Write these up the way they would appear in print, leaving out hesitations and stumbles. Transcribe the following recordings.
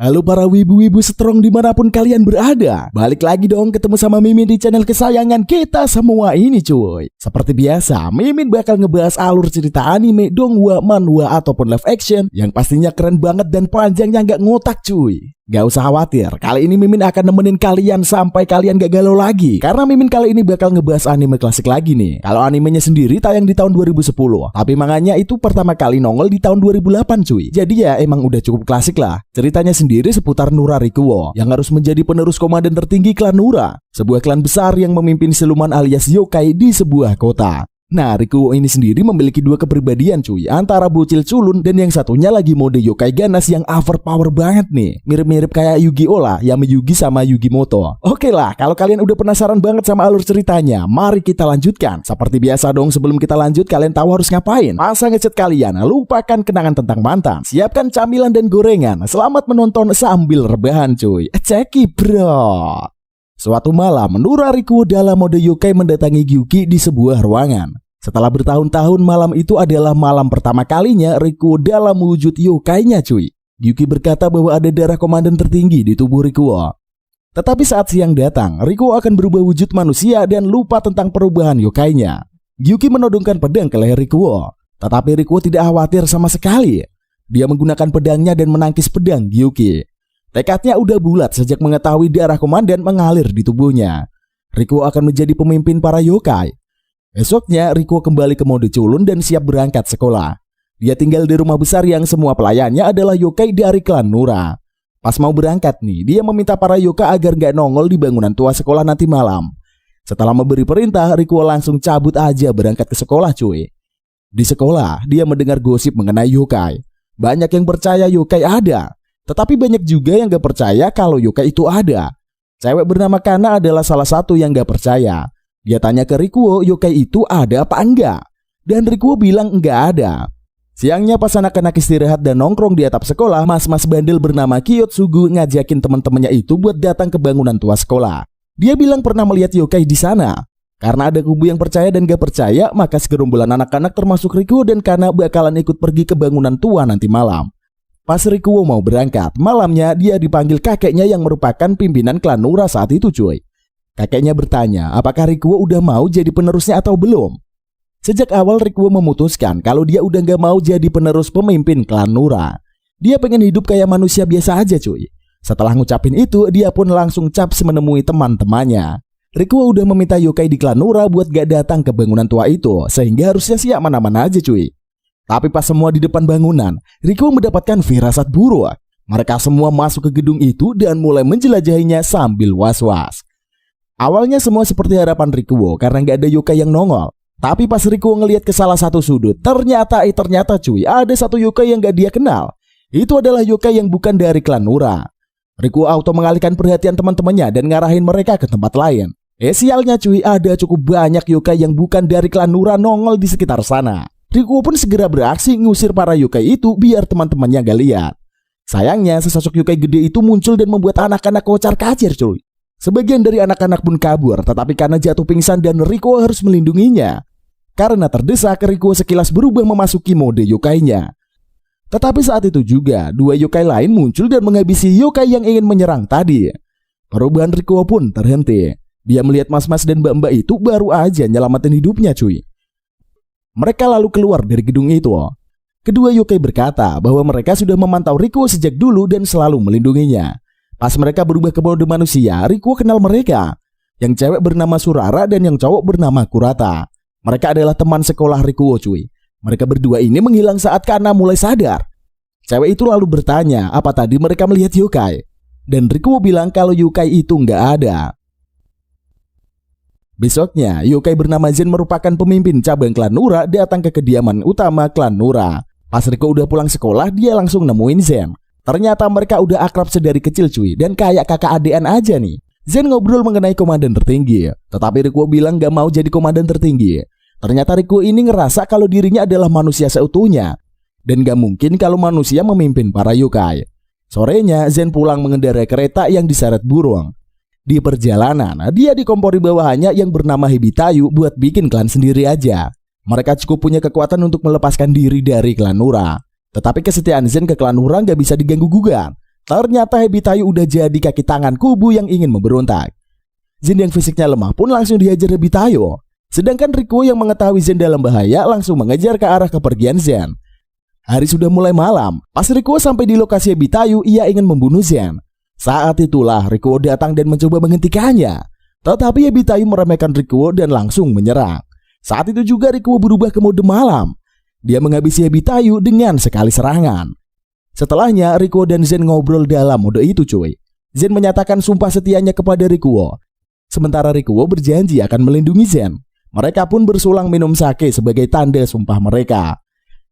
Halo para wibu-wibu strong dimanapun kalian berada. Balik lagi dong ketemu sama Mimin di channel kesayangan kita semua ini cuy. Seperti biasa, Mimin bakal ngebahas alur cerita anime, donghua, manhwa, ataupun live action yang pastinya keren banget dan panjangnya nggak ngotak cuy. Gak usah khawatir, kali ini Mimin akan nemenin kalian sampai kalian gak galau lagi. Karena Mimin kali ini bakal ngebahas anime klasik lagi nih. Kalau animenya sendiri tayang di tahun 2010, tapi manganya itu pertama kali nongol di tahun 2008 cuy. Jadi ya emang udah cukup klasik lah. Ceritanya sendiri seputar Nura Rikuo yang harus menjadi penerus komandan tertinggi klan Nura, sebuah klan besar yang memimpin siluman alias yokai di sebuah kota. Nah, Rikuo ini sendiri memiliki dua kepribadian cuy, antara bocil culun dan yang satunya lagi mode yokai ganas yang overpower banget nih. Mirip-mirip kayak Yu-Gi-Oh lah, Yami Yugi sama Yugimoto. Oke lah, kalau kalian udah penasaran banget sama alur ceritanya, mari kita lanjutkan. Seperti biasa dong, sebelum kita lanjut kalian tahu harus ngapain. Pasang headset kalian, lupakan kenangan tentang mantan, siapkan camilan dan gorengan. Selamat menonton sambil rebahan cuy. Ceki bro. Suatu malam, Nura Rikuo dalam mode yokai mendatangi Gyuki di sebuah ruangan. Setelah bertahun-tahun, malam itu adalah malam pertama kalinya Rikuo dalam wujud yokainya cuy. Gyuki berkata bahwa ada darah komandan tertinggi di tubuh Rikuo. Tetapi saat siang datang, Rikuo akan berubah wujud manusia dan lupa tentang perubahan yokainya. Gyuki menodongkan pedang ke leher Rikuo, tetapi Rikuo tidak khawatir sama sekali. Dia menggunakan pedangnya dan menangkis pedang Gyuki. Tekadnya udah bulat sejak mengetahui darah komandan mengalir di tubuhnya. Rikuo akan menjadi pemimpin para yokai. Esoknya Rikuo kembali ke mode culun dan siap berangkat sekolah. Dia tinggal di rumah besar yang semua pelayannya adalah yokai dari klan Nura. Pas mau berangkat nih, dia meminta para yokai agar gak nongol di bangunan tua sekolah nanti malam. Setelah memberi perintah, Rikuo langsung cabut aja berangkat ke sekolah cuy. Di sekolah, dia mendengar gosip mengenai yokai. Banyak yang percaya yokai ada, tetapi banyak juga yang gak percaya kalau yokai itu ada. Cewek bernama Kana adalah salah satu yang gak percaya. Dia tanya ke Rikuo yokai itu ada apa enggak, dan Rikuo bilang enggak ada. Siangnya pas anak-anak istirahat dan nongkrong di atap sekolah, mas-mas bandel bernama Kiyotsugu ngajakin teman-temannya itu buat datang ke bangunan tua sekolah. Dia bilang pernah melihat yokai di sana. Karena ada kubu yang percaya dan gak percaya, maka segerombolan anak-anak termasuk Rikuo dan Kana bakalan ikut pergi ke bangunan tua nanti malam. Pas Rikuo mau berangkat, malamnya dia dipanggil kakeknya yang merupakan pimpinan klan Nura saat itu cuy. Kakeknya bertanya apakah Rikuo udah mau jadi penerusnya atau belum. Sejak awal Rikuo memutuskan kalau dia udah gak mau jadi penerus pemimpin klan Nura. Dia pengen hidup kayak manusia biasa aja cuy. Setelah ngucapin itu, dia pun langsung caps menemui teman-temannya. Rikuo udah meminta yokai di klan Nura buat gak datang ke bangunan tua itu, sehingga harusnya siap mana-mana aja cuy. Tapi pas semua di depan bangunan, Rikuo mendapatkan firasat buruk. Mereka semua masuk ke gedung itu dan mulai menjelajahinya sambil was-was. Awalnya semua seperti harapan Rikuo karena gak ada yokai yang nongol. Tapi pas Rikuo ngelihat ke salah satu sudut, ternyata cuy, ada satu yokai yang gak dia kenal. Itu adalah yokai yang bukan dari klan Nura. Rikuo auto mengalihkan perhatian teman-temannya dan ngarahin mereka ke tempat lain. Sialnya cuy, ada cukup banyak yokai yang bukan dari klan Nura nongol di sekitar sana. Rikuo pun segera beraksi ngusir para yokai itu biar teman-temannya gak lihat. Sayangnya sesosok yokai gede itu muncul dan membuat anak-anak kocar-kacir cuy. Sebagian dari anak-anak pun kabur, tetapi karena jatuh pingsan dan Rikuo harus melindunginya. Karena terdesak, Rikuo sekilas berubah memasuki mode yokainya. Tetapi saat itu juga, dua yokai lain muncul dan menghabisi yokai yang ingin menyerang tadi. Perubahan Rikuo pun terhenti. Dia melihat mas-mas dan mbak-mbak itu baru aja nyelamatin hidupnya cuy. Mereka lalu keluar dari gedung itu. Kedua yokai berkata bahwa mereka sudah memantau Rikuo sejak dulu dan selalu melindunginya. Pas mereka berubah ke mode manusia, Rikuo kenal mereka. Yang cewek bernama Surara dan yang cowok bernama Kurata. Mereka adalah teman sekolah Rikuo cuy. Mereka berdua ini menghilang saat Kana mulai sadar. Cewek itu lalu bertanya apa tadi mereka melihat yokai. Dan Rikuo bilang kalau yokai itu nggak ada. Besoknya, yokai bernama Zen merupakan pemimpin cabang klan Nura datang ke kediaman utama klan Nura. Pas Rikuo udah pulang sekolah, dia langsung nemuin Zen. Ternyata mereka udah akrab sedari kecil cuy, dan kayak kakak adean aja nih. Zen ngobrol mengenai komandan tertinggi, tetapi Rikuo bilang gak mau jadi komandan tertinggi. Ternyata Rikuo ini ngerasa kalau dirinya adalah manusia seutuhnya, dan gak mungkin kalau manusia memimpin para yokai. Sorenya Zen pulang mengendarai kereta yang diseret burung. Di perjalanan, dia dikompori bawahannya yang bernama Hibitayu buat bikin klan sendiri aja. Mereka cukup punya kekuatan untuk melepaskan diri dari klan Nura. Tetapi kesetiaan Zen ke klan Nura gak bisa diganggu-gugat. ternyata Hebitayu udah jadi kaki tangan kubu yang ingin memberontak. Zen yang fisiknya lemah pun langsung dihajar Hebitayu. Sedangkan Rikuo yang mengetahui Zen dalam bahaya langsung mengejar ke arah kepergian Zen. Hari sudah mulai malam. Pas Rikuo sampai di lokasi Hebitayu, ia ingin membunuh Zen. Saat itulah Rikuo datang dan mencoba menghentikannya. Tetapi Hebitayu meremehkan Rikuo dan langsung menyerang. Saat itu juga Rikuo berubah ke mode malam. Dia menghabisi Hebitayu dengan sekali serangan. Setelahnya Rikuo dan Zen ngobrol dalam mode itu cuy. Zen menyatakan sumpah setianya kepada Rikuo. Sementara Rikuo berjanji akan melindungi Zen. Mereka pun bersulang minum sake sebagai tanda sumpah mereka.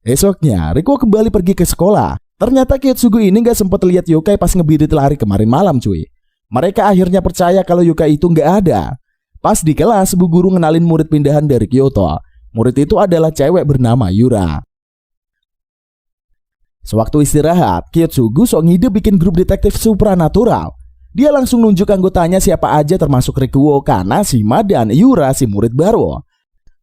Esoknya Rikuo kembali pergi ke sekolah. Ternyata Kyotsugu ini gak sempat lihat yokai pas ngebirit lari kemarin malam cuy. Mereka akhirnya percaya kalau yokai itu gak ada. Pas di kelas, bu guru ngenalin murid pindahan dari Kyoto. Murid itu adalah cewek bernama Yura. Sewaktu istirahat, Kyotsugu sok ngide bikin grup detektif supranatural. Dia langsung nunjuk anggotanya siapa aja termasuk Rikuo, Kana, Shima, dan Yura si murid baru.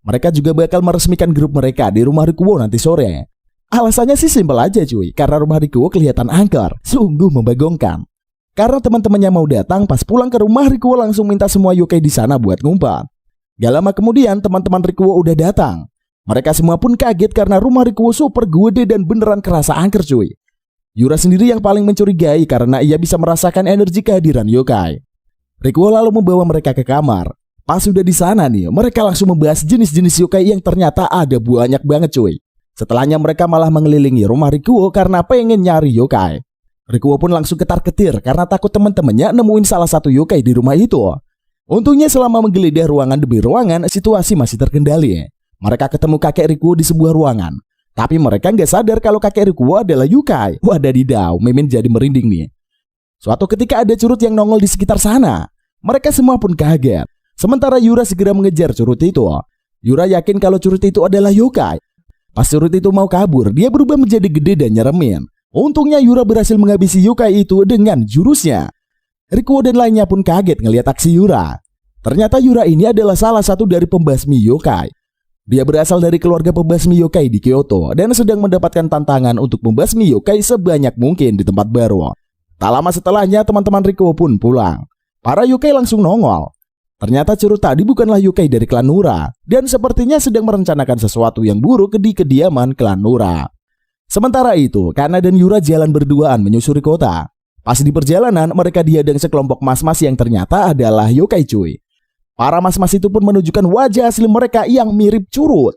Mereka juga bakal meresmikan grup mereka di rumah Rikuo nanti sore. Alasannya sih simpel aja cuy, karena rumah Rikuo kelihatan angker. Sungguh membagongkan. Karena teman-temannya mau datang, pas pulang ke rumah Rikuo langsung minta semua yokai di sana buat ngumpet. Gak lama kemudian teman-teman Rikuo udah datang. Mereka semua pun kaget karena rumah Rikuo super gede dan beneran kerasa angker cuy. Yura sendiri yang paling mencurigai karena ia bisa merasakan energi kehadiran yokai. Rikuo lalu membawa mereka ke kamar. Pas sudah di sana nih, mereka langsung membahas jenis-jenis yokai yang ternyata ada banyak banget cuy. Setelahnya mereka malah mengelilingi rumah Rikuo karena pengen nyari yokai. Rikuo pun langsung ketar-ketir karena takut teman-temannya nemuin salah satu yokai di rumah itu. Untungnya selama menggeledah ruangan demi ruangan, situasi masih terkendali. Mereka ketemu kakek Rikuo di sebuah ruangan. Tapi mereka nggak sadar kalau kakek Rikuo adalah yokai. Wadadidaw, Mimin jadi merinding nih. Suatu ketika ada curut yang nongol di sekitar sana. Mereka semua pun kaget. Sementara Yura segera mengejar curut itu. Yura yakin kalau curut itu adalah yokai. Pas curut itu mau kabur, dia berubah menjadi gede dan nyeremin. Untungnya Yura berhasil menghabisi yokai itu dengan jurusnya. Rikuo dan lainnya pun kaget ngelihat aksi Yura. Ternyata Yura ini adalah salah satu dari pembasmi yokai. Dia berasal dari keluarga pembasmi yokai di Kyoto dan sedang mendapatkan tantangan untuk membasmi yokai sebanyak mungkin di tempat baru. Tak lama setelahnya teman-teman Rikuo pun pulang. Para yokai langsung nongol. Ternyata curut tadi bukanlah yokai dari klan Nura dan sepertinya sedang merencanakan sesuatu yang buruk di kediaman klan Nura. Sementara itu, Kana dan Yura jalan berduaan menyusuri kota. Pas di perjalanan, mereka dihadang sekelompok mas-mas yang ternyata adalah yokai cuy. Para mas-mas itu pun menunjukkan wajah asli mereka yang mirip curut.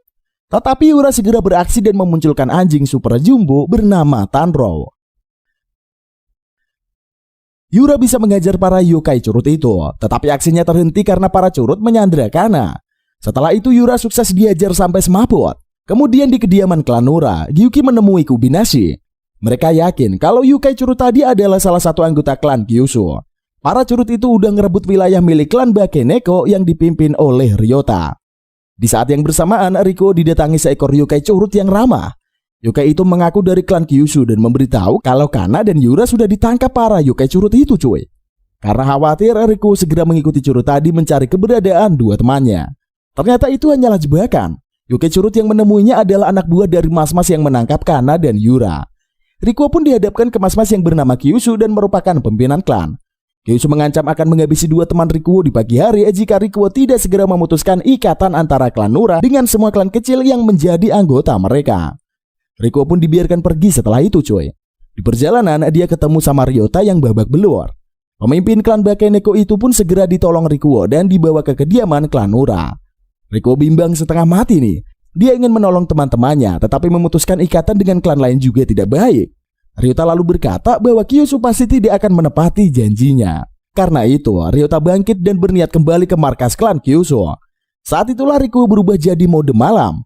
Tetapi Yura segera beraksi dan memunculkan anjing super jumbo bernama Tanro. Yura bisa mengajar para yokai curut itu, tetapi aksinya terhenti karena para curut menyandra Kana. Setelah itu Yura sukses diajar sampai semaput. Kemudian di kediaman klan Nura, Gyuki menemui Kubinashi. Mereka yakin kalau yokai curut tadi adalah salah satu anggota klan Kyushu. Para curut itu udah ngerebut wilayah milik klan Bakeneko yang dipimpin oleh Ryota. Di saat yang bersamaan, Rikuo didatangi seekor yokai curut yang ramah. Yokai itu mengaku dari klan Kyushu dan memberitahu kalau Kana dan Yura sudah ditangkap para yokai curut itu cuy. Karena khawatir, Rikuo segera mengikuti curut tadi mencari keberadaan dua temannya. Ternyata itu hanyalah jebakan. Yokai curut yang menemuinya adalah anak buah dari mas-mas yang menangkap Kana dan Yura. Rikuo pun dihadapkan ke mas-mas yang bernama Kyushu dan merupakan pimpinan klan. Kyushu mengancam akan menghabisi dua teman Rikuo di pagi hari jika Rikuo tidak segera memutuskan ikatan antara klan Nura dengan semua klan kecil yang menjadi anggota mereka. Rikuo pun dibiarkan pergi setelah itu cuy. Di perjalanan dia ketemu sama Ryota yang babak belur. Pemimpin klan Bakeneko itu pun segera ditolong Rikuo dan dibawa ke kediaman klan Nura. Rikuo bimbang setengah mati nih. Dia ingin menolong teman-temannya tetapi memutuskan ikatan dengan klan lain juga tidak baik. Ryota lalu berkata bahwa Kyushu pasti tidak akan menepati janjinya. Karena itu, Ryota bangkit dan berniat kembali ke markas klan Kyushu. Saat itulah Rikuo berubah jadi mode malam.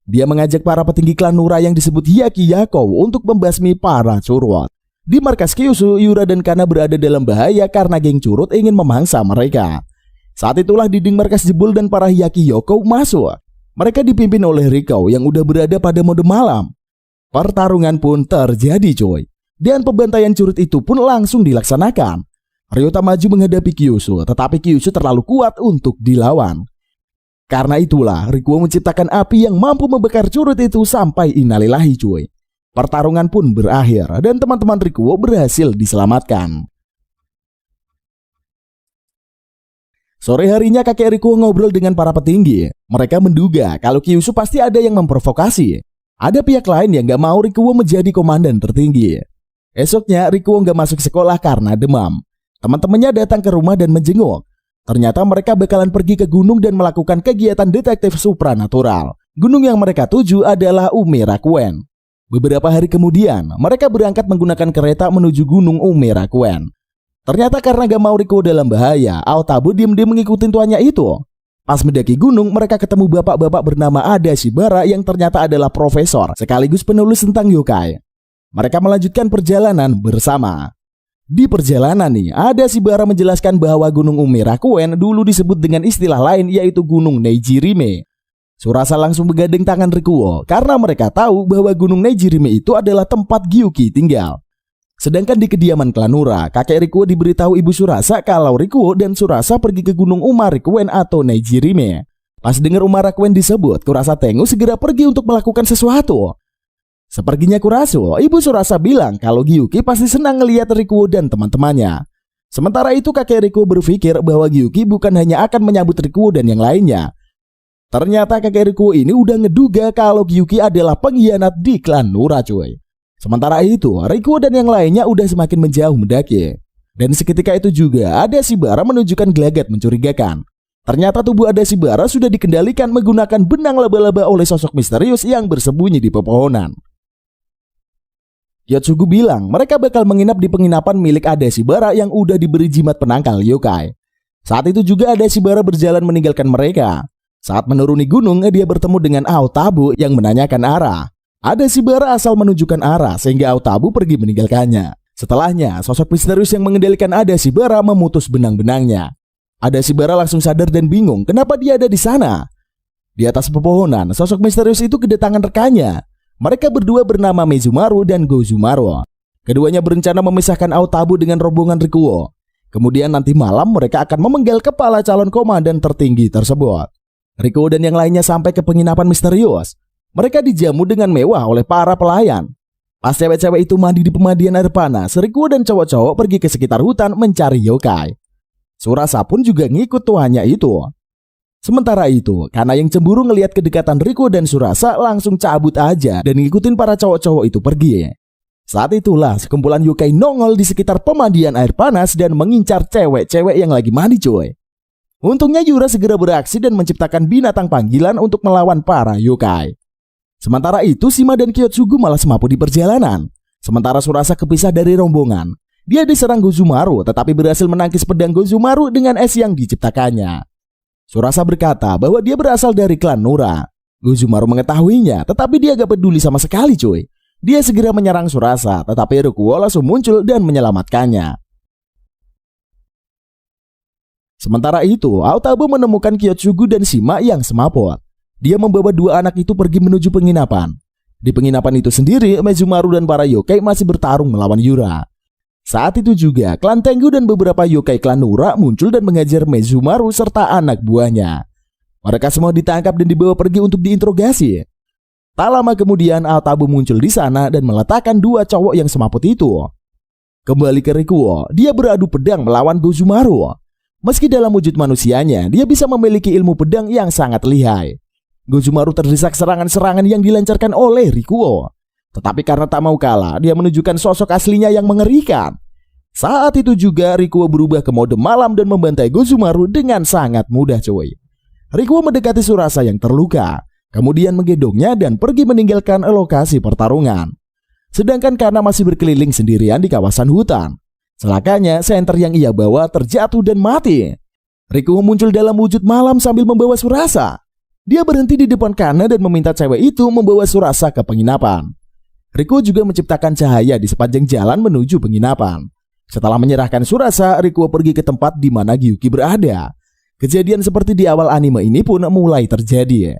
Dia mengajak para petinggi klan Nura yang disebut Hyaki Yakou untuk membasmi para curut. Di markas Kyushu, Yura dan Kana berada dalam bahaya karena geng curut ingin memangsa mereka. Saat itulah dinding markas jebol dan para Hyaki Yakou masuk. Mereka dipimpin oleh Rikuo yang udah berada pada mode malam. Pertarungan pun terjadi coy. Dan pembantaian curut itu pun langsung dilaksanakan. Ryota maju menghadapi Kyushu, tetapi Kyushu terlalu kuat untuk dilawan. Karena itulah Rikuo menciptakan api yang mampu membakar curut itu sampai innalillahi cuy. Pertarungan pun berakhir dan teman-teman Rikuo berhasil diselamatkan. Sore harinya kakek Rikuo ngobrol dengan para petinggi. Mereka menduga kalau Kyushu pasti ada yang memprovokasi. Ada pihak lain yang gak mau Rikuo menjadi komandan tertinggi. Esoknya Rikuo gak masuk sekolah karena demam. Teman-temannya datang ke rumah dan menjenguk. Ternyata mereka bakalan pergi ke gunung dan melakukan kegiatan detektif supranatural. Gunung yang mereka tuju adalah Umerakuen. Beberapa hari kemudian, mereka berangkat menggunakan kereta menuju gunung Umerakuen. Ternyata karena gak mau Rikuo dalam bahaya, Aotabo diam-diam mengikuti tuannya itu. Pas mendaki gunung, mereka ketemu bapak-bapak bernama Adashibara yang ternyata adalah profesor sekaligus penulis tentang yokai. Mereka melanjutkan perjalanan bersama. Di perjalanan nih, Adashibara menjelaskan bahwa gunung Umerakuen dulu disebut dengan istilah lain yaitu gunung Neijirime. Surasa langsung menggandeng tangan Rikuo karena mereka tahu bahwa gunung Neijirime itu adalah tempat Gyuki tinggal. Sedangkan di kediaman klan Nura, kakek Rikuo diberitahu ibu Surasa kalau Rikuo dan Surasa pergi ke gunung Umarakuen atau Neijirime. Pas dengar Umarakuen disebut, Kurasa Tengu segera pergi untuk melakukan sesuatu. Seperginya Kuraso, ibu Surasa bilang kalau Gyuki pasti senang ngelihat Rikuo dan teman-temannya. Sementara itu kakek Rikuo berpikir bahwa Gyuki bukan hanya akan menyambut Rikuo dan yang lainnya. Ternyata kakek Rikuo ini udah ngeduga kalau Gyuki adalah pengkhianat di klan Nura cuy. Sementara itu, Rikuo dan yang lainnya udah semakin menjauh mendaki. Dan seketika itu juga Adashibara menunjukkan gelagat mencurigakan. Ternyata tubuh Adashibara sudah dikendalikan menggunakan benang laba-laba oleh sosok misterius yang bersembunyi di pepohonan. Yotsugu bilang mereka bakal menginap di penginapan milik Adashibara yang udah diberi jimat penangkal yokai. Saat itu juga Adashibara berjalan meninggalkan mereka. Saat menuruni gunung, dia bertemu dengan Aotabo yang menanyakan arah. Adashibara asal menunjukkan arah sehingga Aotabo pergi meninggalkannya. Setelahnya, sosok misterius yang mengendalikan Adashibara memutus benang-benangnya. Adashibara langsung sadar dan bingung kenapa dia ada di sana. Di atas pepohonan, sosok misterius itu kedatangan rekannya. Mereka berdua bernama Mezumaru dan Gozumaru. Keduanya berencana memisahkan Aotabo dengan rombongan Rikuo. Kemudian nanti malam mereka akan memenggal kepala calon komandan tertinggi tersebut. Rikuo dan yang lainnya sampai ke penginapan misterius. Mereka dijamu dengan mewah oleh para pelayan. Pas cewek-cewek itu mandi di pemandian air panas, Rikuo dan cowok-cowok pergi ke sekitar hutan mencari yokai. Surasa pun juga ngikut tuannya itu. Sementara itu, karena yang cemburu ngelihat kedekatan Rikuo dan Surasa langsung cabut aja dan ngikutin para cowok-cowok itu pergi. Saat itulah sekumpulan yokai nongol di sekitar pemandian air panas dan mengincar cewek-cewek yang lagi mandi cuy. Untungnya Yura segera beraksi dan menciptakan binatang panggilan untuk melawan para yokai. Sementara itu Shima dan Kyotsugu malah semaput di perjalanan. Sementara Surasa kepisah dari rombongan. Dia diserang Gozumaru tetapi berhasil menangkis pedang Gozumaru dengan es yang diciptakannya. Surasa berkata bahwa dia berasal dari klan Nura. Gozumaru mengetahuinya tetapi dia gak peduli sama sekali cuy. Dia segera menyerang Surasa tetapi Rikuo langsung muncul dan menyelamatkannya. Sementara itu Aotabo menemukan Kyotsugu dan Shima yang semaput. Dia membawa dua anak itu pergi menuju penginapan. Di penginapan itu sendiri, Mezumaru dan para yokai masih bertarung melawan Yura. Saat itu juga, klan Tengu dan beberapa yokai klan Nura muncul dan mengajar Mezumaru serta anak buahnya. Mereka semua ditangkap dan dibawa pergi untuk diinterogasi. Tak lama kemudian, Aotabo muncul di sana dan meletakkan dua cowok yang semaput itu. Kembali ke Rikuo, dia beradu pedang melawan Gozumaru. Meski dalam wujud manusianya, dia bisa memiliki ilmu pedang yang sangat lihai. Gozumaru terdesak serangan-serangan yang dilancarkan oleh Rikuo. Tetapi karena tak mau kalah, dia menunjukkan sosok aslinya yang mengerikan. Saat itu juga Rikuo berubah ke mode malam dan membantai Gozumaru dengan sangat mudah cuy. Rikuo mendekati Surasa yang terluka, kemudian menggendongnya dan pergi meninggalkan lokasi pertarungan. Sedangkan Kana masih berkeliling sendirian di kawasan hutan. Celakanya, senter yang ia bawa terjatuh dan mati. Rikuo muncul dalam wujud malam sambil membawa Surasa. Dia berhenti di depan Kana dan meminta cewek itu membawa Surasa ke penginapan. Rikuo juga menciptakan cahaya di sepanjang jalan menuju penginapan. Setelah menyerahkan Surasa, Rikuo pergi ke tempat di mana Gyuki berada. Kejadian seperti di awal anime ini pun mulai terjadi.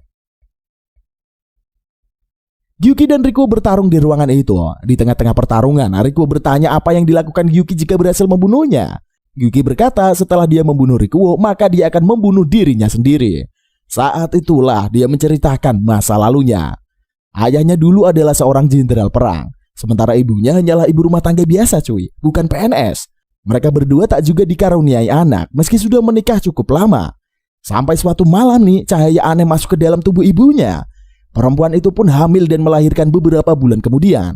Gyuki dan Rikuo bertarung di ruangan itu. Di tengah-tengah pertarungan, Rikuo bertanya apa yang dilakukan Gyuki jika berhasil membunuhnya. Gyuki berkata setelah dia membunuh Rikuo, maka dia akan membunuh dirinya sendiri. Saat itulah dia menceritakan masa lalunya. Ayahnya dulu adalah seorang jenderal perang, sementara ibunya hanyalah ibu rumah tangga biasa cuy, bukan PNS. Mereka berdua tak juga dikaruniai anak meski sudah menikah cukup lama. Sampai suatu malam nih, cahaya aneh masuk ke dalam tubuh ibunya. Perempuan itu pun hamil dan melahirkan beberapa bulan kemudian.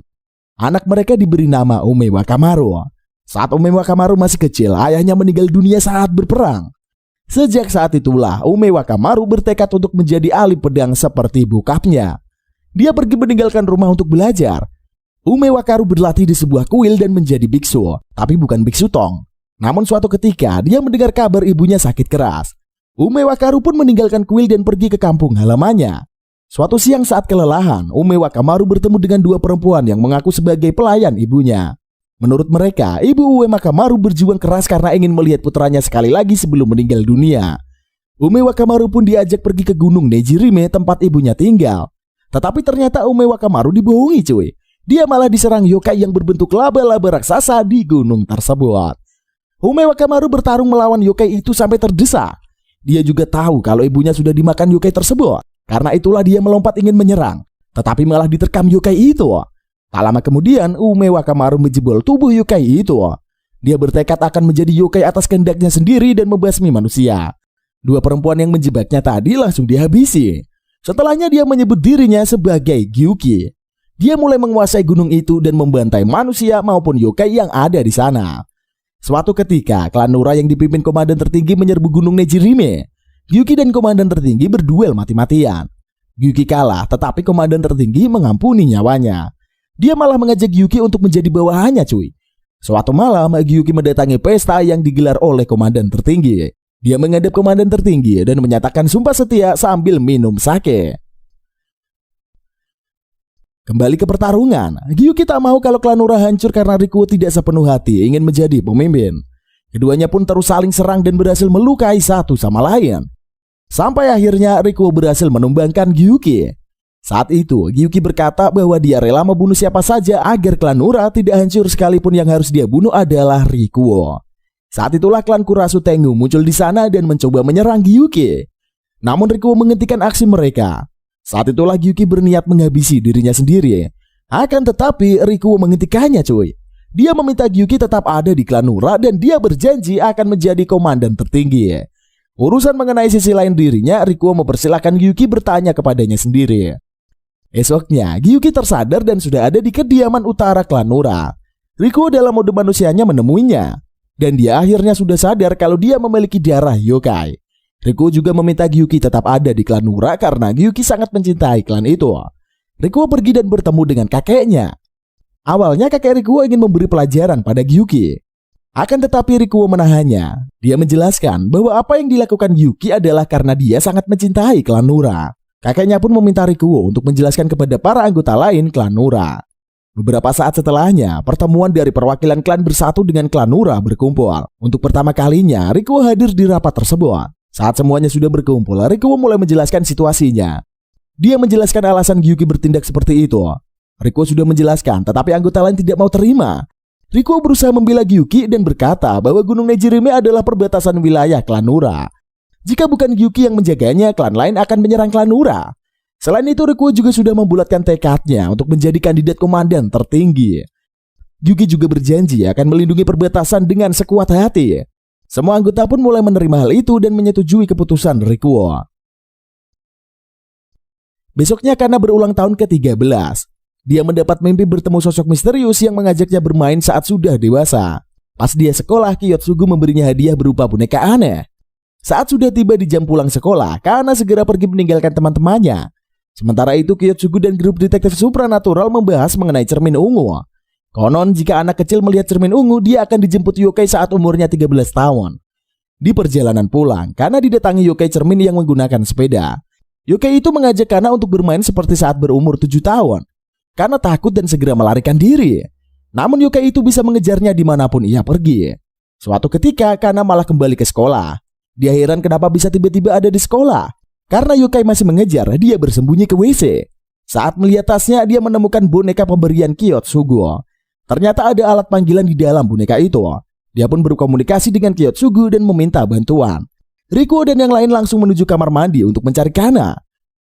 Anak mereka diberi nama Ume Wakamaru. Saat Ume Wakamaru masih kecil, ayahnya meninggal dunia saat berperang. Sejak saat itulah Ume Wakamaru bertekad untuk menjadi ahli pedang seperti bokapnya. Dia pergi meninggalkan rumah untuk belajar. Ume Wakaru berlatih di sebuah kuil dan menjadi biksu, tapi bukan biksu tong. Namun suatu ketika dia mendengar kabar ibunya sakit keras. Ume Wakaru pun meninggalkan kuil dan pergi ke kampung halamannya. Suatu siang saat kelelahan, Ume Wakamaru bertemu dengan dua perempuan yang mengaku sebagai pelayan ibunya. Menurut mereka, ibu Ume Wakamaru berjuang keras karena ingin melihat putranya sekali lagi sebelum meninggal dunia. Ume Wakamaru pun diajak pergi ke gunung Nejirime tempat ibunya tinggal. Tetapi ternyata Ume Wakamaru dibohongi cuy. Dia malah diserang yokai yang berbentuk laba-laba raksasa di gunung tersebut. Ume Wakamaru bertarung melawan yokai itu sampai terdesak. Dia juga tahu kalau ibunya sudah dimakan yokai tersebut. Karena itulah dia melompat ingin menyerang, tetapi malah diterkam yokai itu. Tak lama kemudian Ume Wakamaru menjebol tubuh yokai itu. Dia bertekad akan menjadi yokai atas kehendaknya sendiri dan membasmi manusia. Dua perempuan yang menjebaknya tadi langsung dihabisi. Setelahnya dia menyebut dirinya sebagai Gyuki. Dia mulai menguasai gunung itu dan membantai manusia maupun yokai yang ada di sana. Suatu ketika, klan Nura yang dipimpin komandan tertinggi menyerbu gunung Nejirime. Gyuki dan komandan tertinggi berduel mati-matian. Gyuki kalah, tetapi komandan tertinggi mengampuni nyawanya. Dia malah mengajak Gyuki untuk menjadi bawahannya cuy. Suatu malam, Gyuki mendatangi pesta yang digelar oleh komandan tertinggi. Dia menghadap komandan tertinggi dan menyatakan sumpah setia sambil minum sake. Kembali ke pertarungan, Gyuki tak mau kalau klan Nura hancur karena Rikuo tidak sepenuh hati ingin menjadi pemimpin. Keduanya pun terus saling serang dan berhasil melukai satu sama lain. Sampai akhirnya Rikuo berhasil menumbangkan Gyuki. Saat itu Gyuki berkata bahwa dia rela membunuh siapa saja agar klan Nura tidak hancur, sekalipun yang harus dia bunuh adalah Rikuo. Saat itulah klan Kurasu Tengu muncul di sana dan mencoba menyerang Gyuki. Namun Rikuo menghentikan aksi mereka. Saat itulah Gyuki berniat menghabisi dirinya sendiri. Akan tetapi Rikuo menghentikannya cuy. Dia meminta Gyuki tetap ada di klan Nura dan dia berjanji akan menjadi komandan tertinggi. Urusan mengenai sisi lain dirinya, Rikuo mempersilahkan Gyuki bertanya kepadanya sendiri. Esoknya, Gyuki tersadar dan sudah ada di kediaman utara klan Nura. Rikuo dalam mode manusianya menemuinya. Dan dia akhirnya sudah sadar kalau dia memiliki darah yokai. Rikuo juga meminta Gyuki tetap ada di klan Nura karena Gyuki sangat mencintai klan itu. Rikuo pergi dan bertemu dengan kakeknya. Awalnya kakek Rikuo ingin memberi pelajaran pada Gyuki. Akan tetapi Rikuo menahannya. Dia menjelaskan bahwa apa yang dilakukan Gyuki adalah karena dia sangat mencintai klan Nura. Kakeknya pun meminta Rikuo untuk menjelaskan kepada para anggota lain klan Nura. Beberapa saat setelahnya, pertemuan dari perwakilan klan bersatu dengan klan Nura berkumpul. Untuk pertama kalinya, Rikuo hadir di rapat tersebut. Saat semuanya sudah berkumpul, Rikuo mulai menjelaskan situasinya. Dia menjelaskan alasan Gyuki bertindak seperti itu. Rikuo sudah menjelaskan, tetapi anggota lain tidak mau terima. Rikuo berusaha membela Gyuki dan berkata bahwa Gunung Nejirime adalah perbatasan wilayah klan Nura. Jika bukan Gyuki yang menjaganya, klan lain akan menyerang klan Nura. Selain itu, Rikuo juga sudah membulatkan tekadnya untuk menjadi kandidat komandan tertinggi. Gyuki juga berjanji akan melindungi perbatasan dengan sekuat hati. Semua anggota pun mulai menerima hal itu dan menyetujui keputusan Rikuo. Besoknya karena berulang tahun ke-13, dia mendapat mimpi bertemu sosok misterius yang mengajaknya bermain saat sudah dewasa. Pas dia sekolah, Kiyotsugu memberinya hadiah berupa boneka aneh. Saat sudah tiba di jam pulang sekolah, Kana segera pergi meninggalkan teman-temannya. Sementara itu, Kiyotsugu dan grup detektif supranatural membahas mengenai cermin ungu. Konon, jika anak kecil melihat cermin ungu, dia akan dijemput yokai saat umurnya 13 tahun. Di perjalanan pulang, Kana didatangi yokai cermin yang menggunakan sepeda. Yokai itu mengajak Kana untuk bermain seperti saat berumur 7 tahun. Kana takut dan segera melarikan diri. Namun yokai itu bisa mengejarnya dimanapun ia pergi. Suatu ketika, Kana malah kembali ke sekolah. Dia heran kenapa bisa tiba-tiba ada di sekolah. Karena yokai masih mengejar, dia bersembunyi ke WC. Saat melihat tasnya, dia menemukan boneka pemberian Kiyotsugu. Ternyata ada alat panggilan di dalam boneka itu. Dia pun berkomunikasi dengan Kiyotsugu dan meminta bantuan. Rikuo dan yang lain langsung menuju kamar mandi untuk mencari Kana.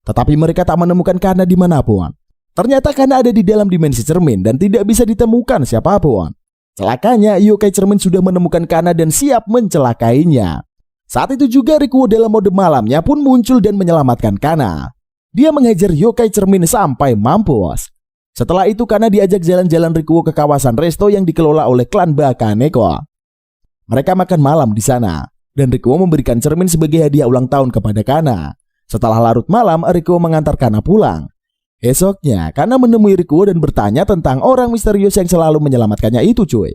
Tetapi mereka tak menemukan Kana dimanapun. Ternyata Kana ada di dalam dimensi cermin dan tidak bisa ditemukan siapapun. Celakanya, yokai cermin sudah menemukan Kana dan siap mencelakainya. Saat itu juga Rikuo dalam mode malamnya pun muncul dan menyelamatkan Kana. Dia menghajar yokai cermin sampai mampus. Setelah itu Kana diajak jalan-jalan Rikuo ke kawasan resto yang dikelola oleh klan Bakaneko. Mereka makan malam di sana dan Rikuo memberikan cermin sebagai hadiah ulang tahun kepada Kana. Setelah larut malam, Rikuo mengantar Kana pulang. Esoknya, Kana menemui Rikuo dan bertanya tentang orang misterius yang selalu menyelamatkannya itu, cuy.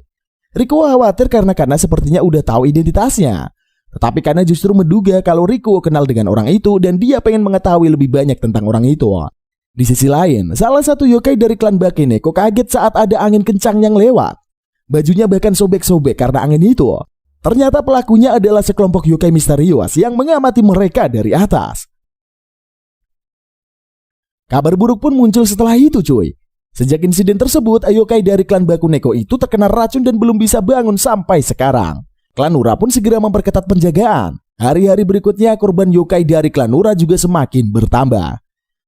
Rikuo khawatir karena Kana sepertinya udah tahu identitasnya. Tetapi Kana justru menduga kalau Rikuo kenal dengan orang itu dan dia pengen mengetahui lebih banyak tentang orang itu. Di sisi lain, salah satu yokai dari klan Bakeneko kaget saat ada angin kencang yang lewat. Bajunya bahkan sobek-sobek karena angin itu. Ternyata pelakunya adalah sekelompok yokai misterius yang mengamati mereka dari atas. Kabar buruk pun muncul setelah itu, cuy. Sejak insiden tersebut, yokai dari klan Bakuneko itu terkena racun dan belum bisa bangun sampai sekarang. Klan Nura pun segera memperketat penjagaan. Hari-hari berikutnya, korban yokai dari klan Nura juga semakin bertambah.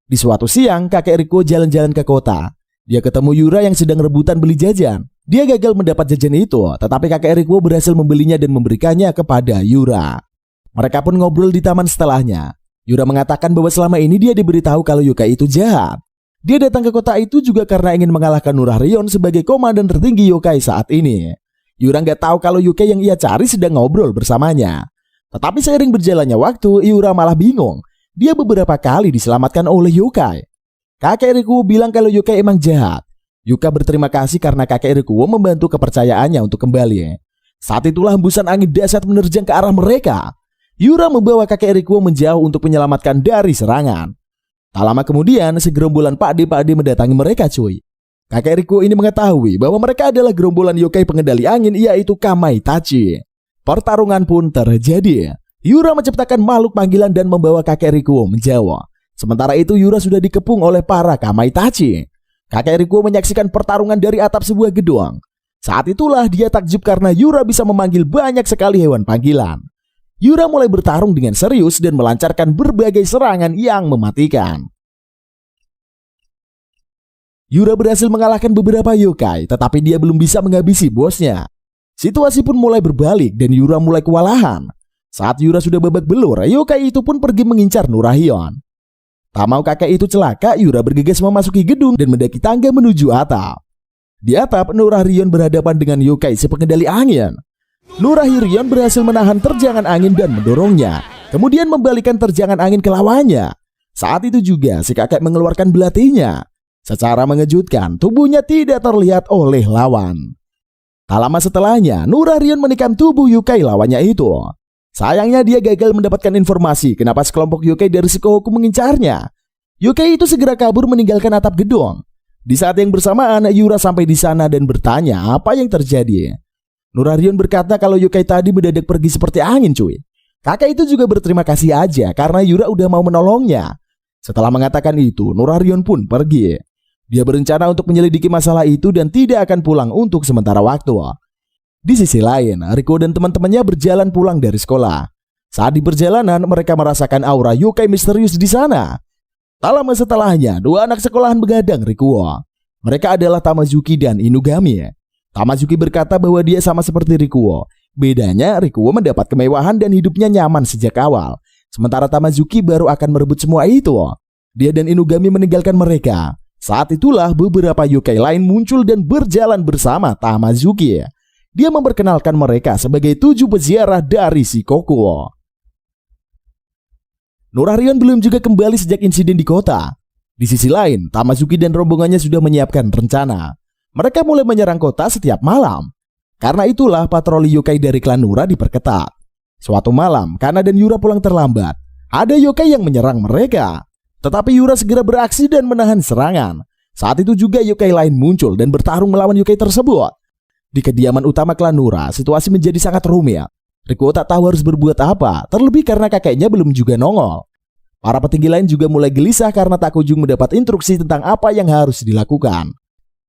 Di suatu siang, kakek Rikuo jalan-jalan ke kota. Dia ketemu Yura yang sedang rebutan beli jajan. Dia gagal mendapat jajan itu, tetapi kakek Rikuo berhasil membelinya dan memberikannya kepada Yura. Mereka pun ngobrol di taman setelahnya. Yura mengatakan bahwa selama ini dia diberitahu kalau yokai itu jahat. Dia datang ke kota itu juga karena ingin mengalahkan Nurarion sebagai komandan tertinggi yokai saat ini. Yura nggak tahu kalau yokai yang ia cari sedang ngobrol bersamanya. Tetapi seiring berjalannya waktu, Yura malah bingung. Dia beberapa kali diselamatkan oleh yokai. Kakek Rikuo bilang kalau yokai emang jahat. Yuka berterima kasih karena kakek Rikuo membantu kepercayaannya untuk kembali. Saat itulah hembusan angin dahsyat menerjang ke arah mereka. Yura membawa kakek Rikuo menjauh untuk menyelamatkan dari serangan. Tak lama kemudian, segerombolan pakde-pakde mendatangi mereka, cuy. Kakek Rikuo ini mengetahui bahwa mereka adalah gerombolan yokai pengendali angin, yaitu Kamaitachi. Pertarungan pun terjadi. Yura menciptakan makhluk panggilan dan membawa kakek Rikuo menjauh. Sementara itu Yura sudah dikepung oleh para Kamaitachi. Kakek Rikuo menyaksikan pertarungan dari atap sebuah gedung. Saat itulah dia takjub karena Yura bisa memanggil banyak sekali hewan panggilan. Yura mulai bertarung dengan serius dan melancarkan berbagai serangan yang mematikan. Yura berhasil mengalahkan beberapa yokai, tetapi dia belum bisa menghabisi bosnya. Situasi pun mulai berbalik dan Yura mulai kewalahan. Saat Yura sudah babak belur, yokai itu pun pergi mengincar Nurahion. Tak mau kakek itu celaka, Yura bergegas memasuki gedung dan mendaki tangga menuju atap. Di atap, Nurarion berhadapan dengan yokai si pengendali angin. Nurarion berhasil menahan terjangan angin dan mendorongnya, kemudian membalikan terjangan angin ke lawannya. Saat itu juga si kakek mengeluarkan belatinya. Secara mengejutkan, tubuhnya tidak terlihat oleh lawan. Tak lama setelahnya, Nurarion menikam tubuh yokai lawannya itu. Sayangnya dia gagal mendapatkan informasi kenapa sekelompok yokai dari Shikoku mengincarnya. Yokai itu segera kabur meninggalkan atap gedung. Di saat yang bersamaan, Yura sampai di sana dan bertanya apa yang terjadi. Nurarion berkata kalau yokai tadi mendadak pergi seperti angin, cuy. Kakak itu juga berterima kasih aja karena Yura udah mau menolongnya. Setelah mengatakan itu, Nurarion pun pergi. Dia berencana untuk menyelidiki masalah itu dan tidak akan pulang untuk sementara waktu. Di sisi lain, Rikuo dan teman-temannya berjalan pulang dari sekolah. Saat di perjalanan, mereka merasakan aura yokai misterius di sana. Tak lama setelahnya, dua anak sekolahan begadang Rikuo. Mereka adalah Tamazuki dan Inugami. Tamazuki berkata bahwa dia sama seperti Rikuo. Bedanya, Rikuo mendapat kemewahan dan hidupnya nyaman sejak awal. Sementara Tamazuki baru akan merebut semua itu. Dia dan Inugami meninggalkan mereka. Saat itulah beberapa yokai lain muncul dan berjalan bersama Tamazuki. Dia memperkenalkan mereka sebagai 7 peziarah dari Shikoku. Nurarion belum juga kembali sejak insiden di kota. Di sisi lain, Tamazuki dan rombongannya sudah menyiapkan rencana. Mereka mulai menyerang kota setiap malam. Karena itulah patroli yokai dari klan Nura diperketat. Suatu malam, Kana dan Yura pulang terlambat. Ada yokai yang menyerang mereka. Tetapi Yura segera beraksi dan menahan serangan. Saat itu juga yokai lain muncul dan bertarung melawan yokai tersebut. Di kediaman utama klan Nura, situasi menjadi sangat rumit. Rikuo tak tahu harus berbuat apa, terlebih karena kakeknya belum juga nongol. Para petinggi lain juga mulai gelisah karena tak kunjung mendapat instruksi tentang apa yang harus dilakukan.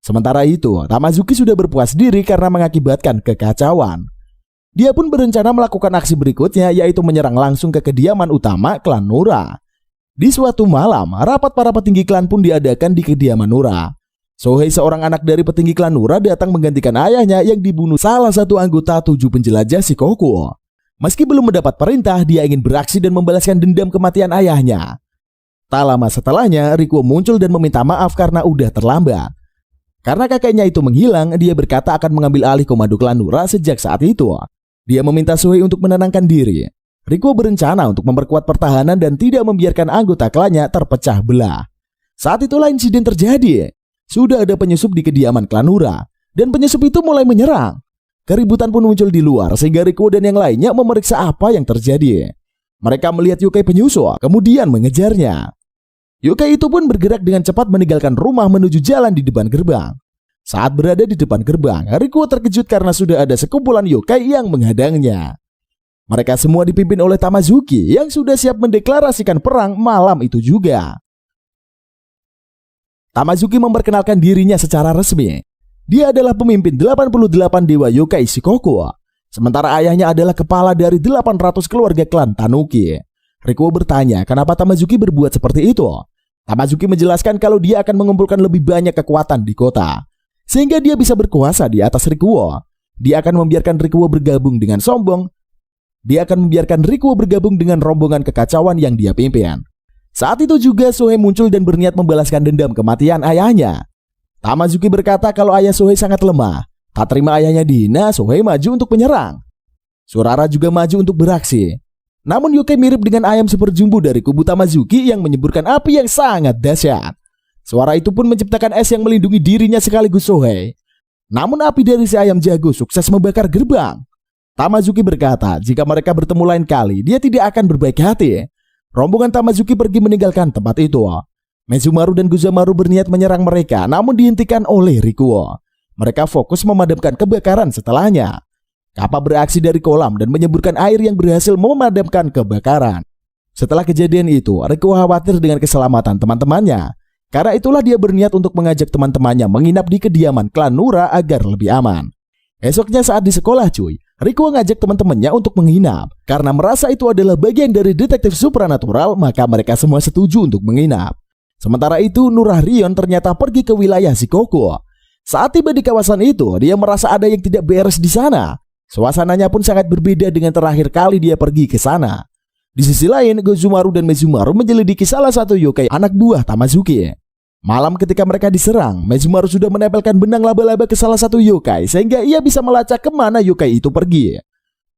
Sementara itu, Tamazuki sudah berpuas diri karena mengakibatkan kekacauan. Dia pun berencana melakukan aksi berikutnya, yaitu menyerang langsung ke kediaman utama klan Nura. Di suatu malam, rapat para petinggi klan pun diadakan di kediaman Nura. Sohei, seorang anak dari petinggi klan Nura, datang menggantikan ayahnya yang dibunuh salah satu anggota 7 penjelajah Shikoku. Meski belum mendapat perintah, dia ingin beraksi dan membalaskan dendam kematian ayahnya. Tak lama setelahnya, Rikuo muncul dan meminta maaf karena udah terlambat. Karena kakeknya itu menghilang, dia berkata akan mengambil alih komando klan Nura sejak saat itu. Dia meminta Sohei untuk menenangkan diri. Rikuo berencana untuk memperkuat pertahanan dan tidak membiarkan anggota klannya terpecah belah. Saat itulah insiden terjadi. Sudah ada penyusup di kediaman klan Nura, dan penyusup itu mulai menyerang. Keributan pun muncul di luar sehingga Rikuo dan yang lainnya memeriksa apa yang terjadi. Mereka melihat yokai penyusup, kemudian mengejarnya. Yokai itu pun bergerak dengan cepat meninggalkan rumah menuju jalan di depan gerbang. Saat berada di depan gerbang, Rikuo terkejut karena sudah ada sekumpulan yokai yang menghadangnya. Mereka semua dipimpin oleh Tamazuki yang sudah siap mendeklarasikan perang malam itu juga. Tamazuki memperkenalkan dirinya secara resmi. Dia adalah pemimpin 88 dewa yokai Shikoku. Sementara ayahnya adalah kepala dari 800 keluarga klan Tanuki. Rikuo bertanya kenapa Tamazuki berbuat seperti itu. Tamazuki menjelaskan kalau dia akan mengumpulkan lebih banyak kekuatan di kota, sehingga dia bisa berkuasa di atas Rikuo. Dia akan membiarkan Rikuo bergabung dengan sombong. Dia akan membiarkan Rikuo bergabung dengan rombongan kekacauan yang dia pimpin. Saat itu juga Sohei muncul dan berniat membalaskan dendam kematian ayahnya. Tamazuki berkata kalau ayah Sohei sangat lemah. Tak terima ayahnya dihina, Sohei maju untuk menyerang. Surara juga maju untuk beraksi. Namun yokai mirip dengan ayam super jumbo dari kubu Tamazuki yang menyemburkan api yang sangat dahsyat. Suara itu pun menciptakan es yang melindungi dirinya sekaligus Sohei. Namun api dari si ayam jago sukses membakar gerbang. Tamazuki berkata jika mereka bertemu lain kali, dia tidak akan berbaik hati. Rombongan Tamazuki pergi meninggalkan tempat itu. Mezumaru dan Guzamaru berniat menyerang mereka, namun dihentikan oleh Rikuo. Mereka fokus memadamkan kebakaran setelahnya. Kappa beraksi dari kolam dan menyemburkan air yang berhasil memadamkan kebakaran. Setelah kejadian itu, Rikuo khawatir dengan keselamatan teman-temannya. Karena itulah dia berniat untuk mengajak teman-temannya menginap di kediaman klan Nura agar lebih aman. Esoknya saat di sekolah Rikuo ngajak teman-temannya untuk menginap. Karena merasa itu adalah bagian dari detektif supranatural, maka mereka semua setuju untuk menginap. Sementara itu, Nurahrion ternyata pergi ke wilayah Shikoku. Saat tiba di kawasan itu, dia merasa ada yang tidak beres di sana. Suasananya pun sangat berbeda dengan terakhir kali dia pergi ke sana. Di sisi lain, Gozumaru dan Mezumaru menyelidiki salah satu yokai anak buah Tamazuki. Malam ketika mereka diserang, Mezumaru sudah menempelkan benang laba-laba ke salah satu yokai sehingga ia bisa melacak kemana yokai itu pergi.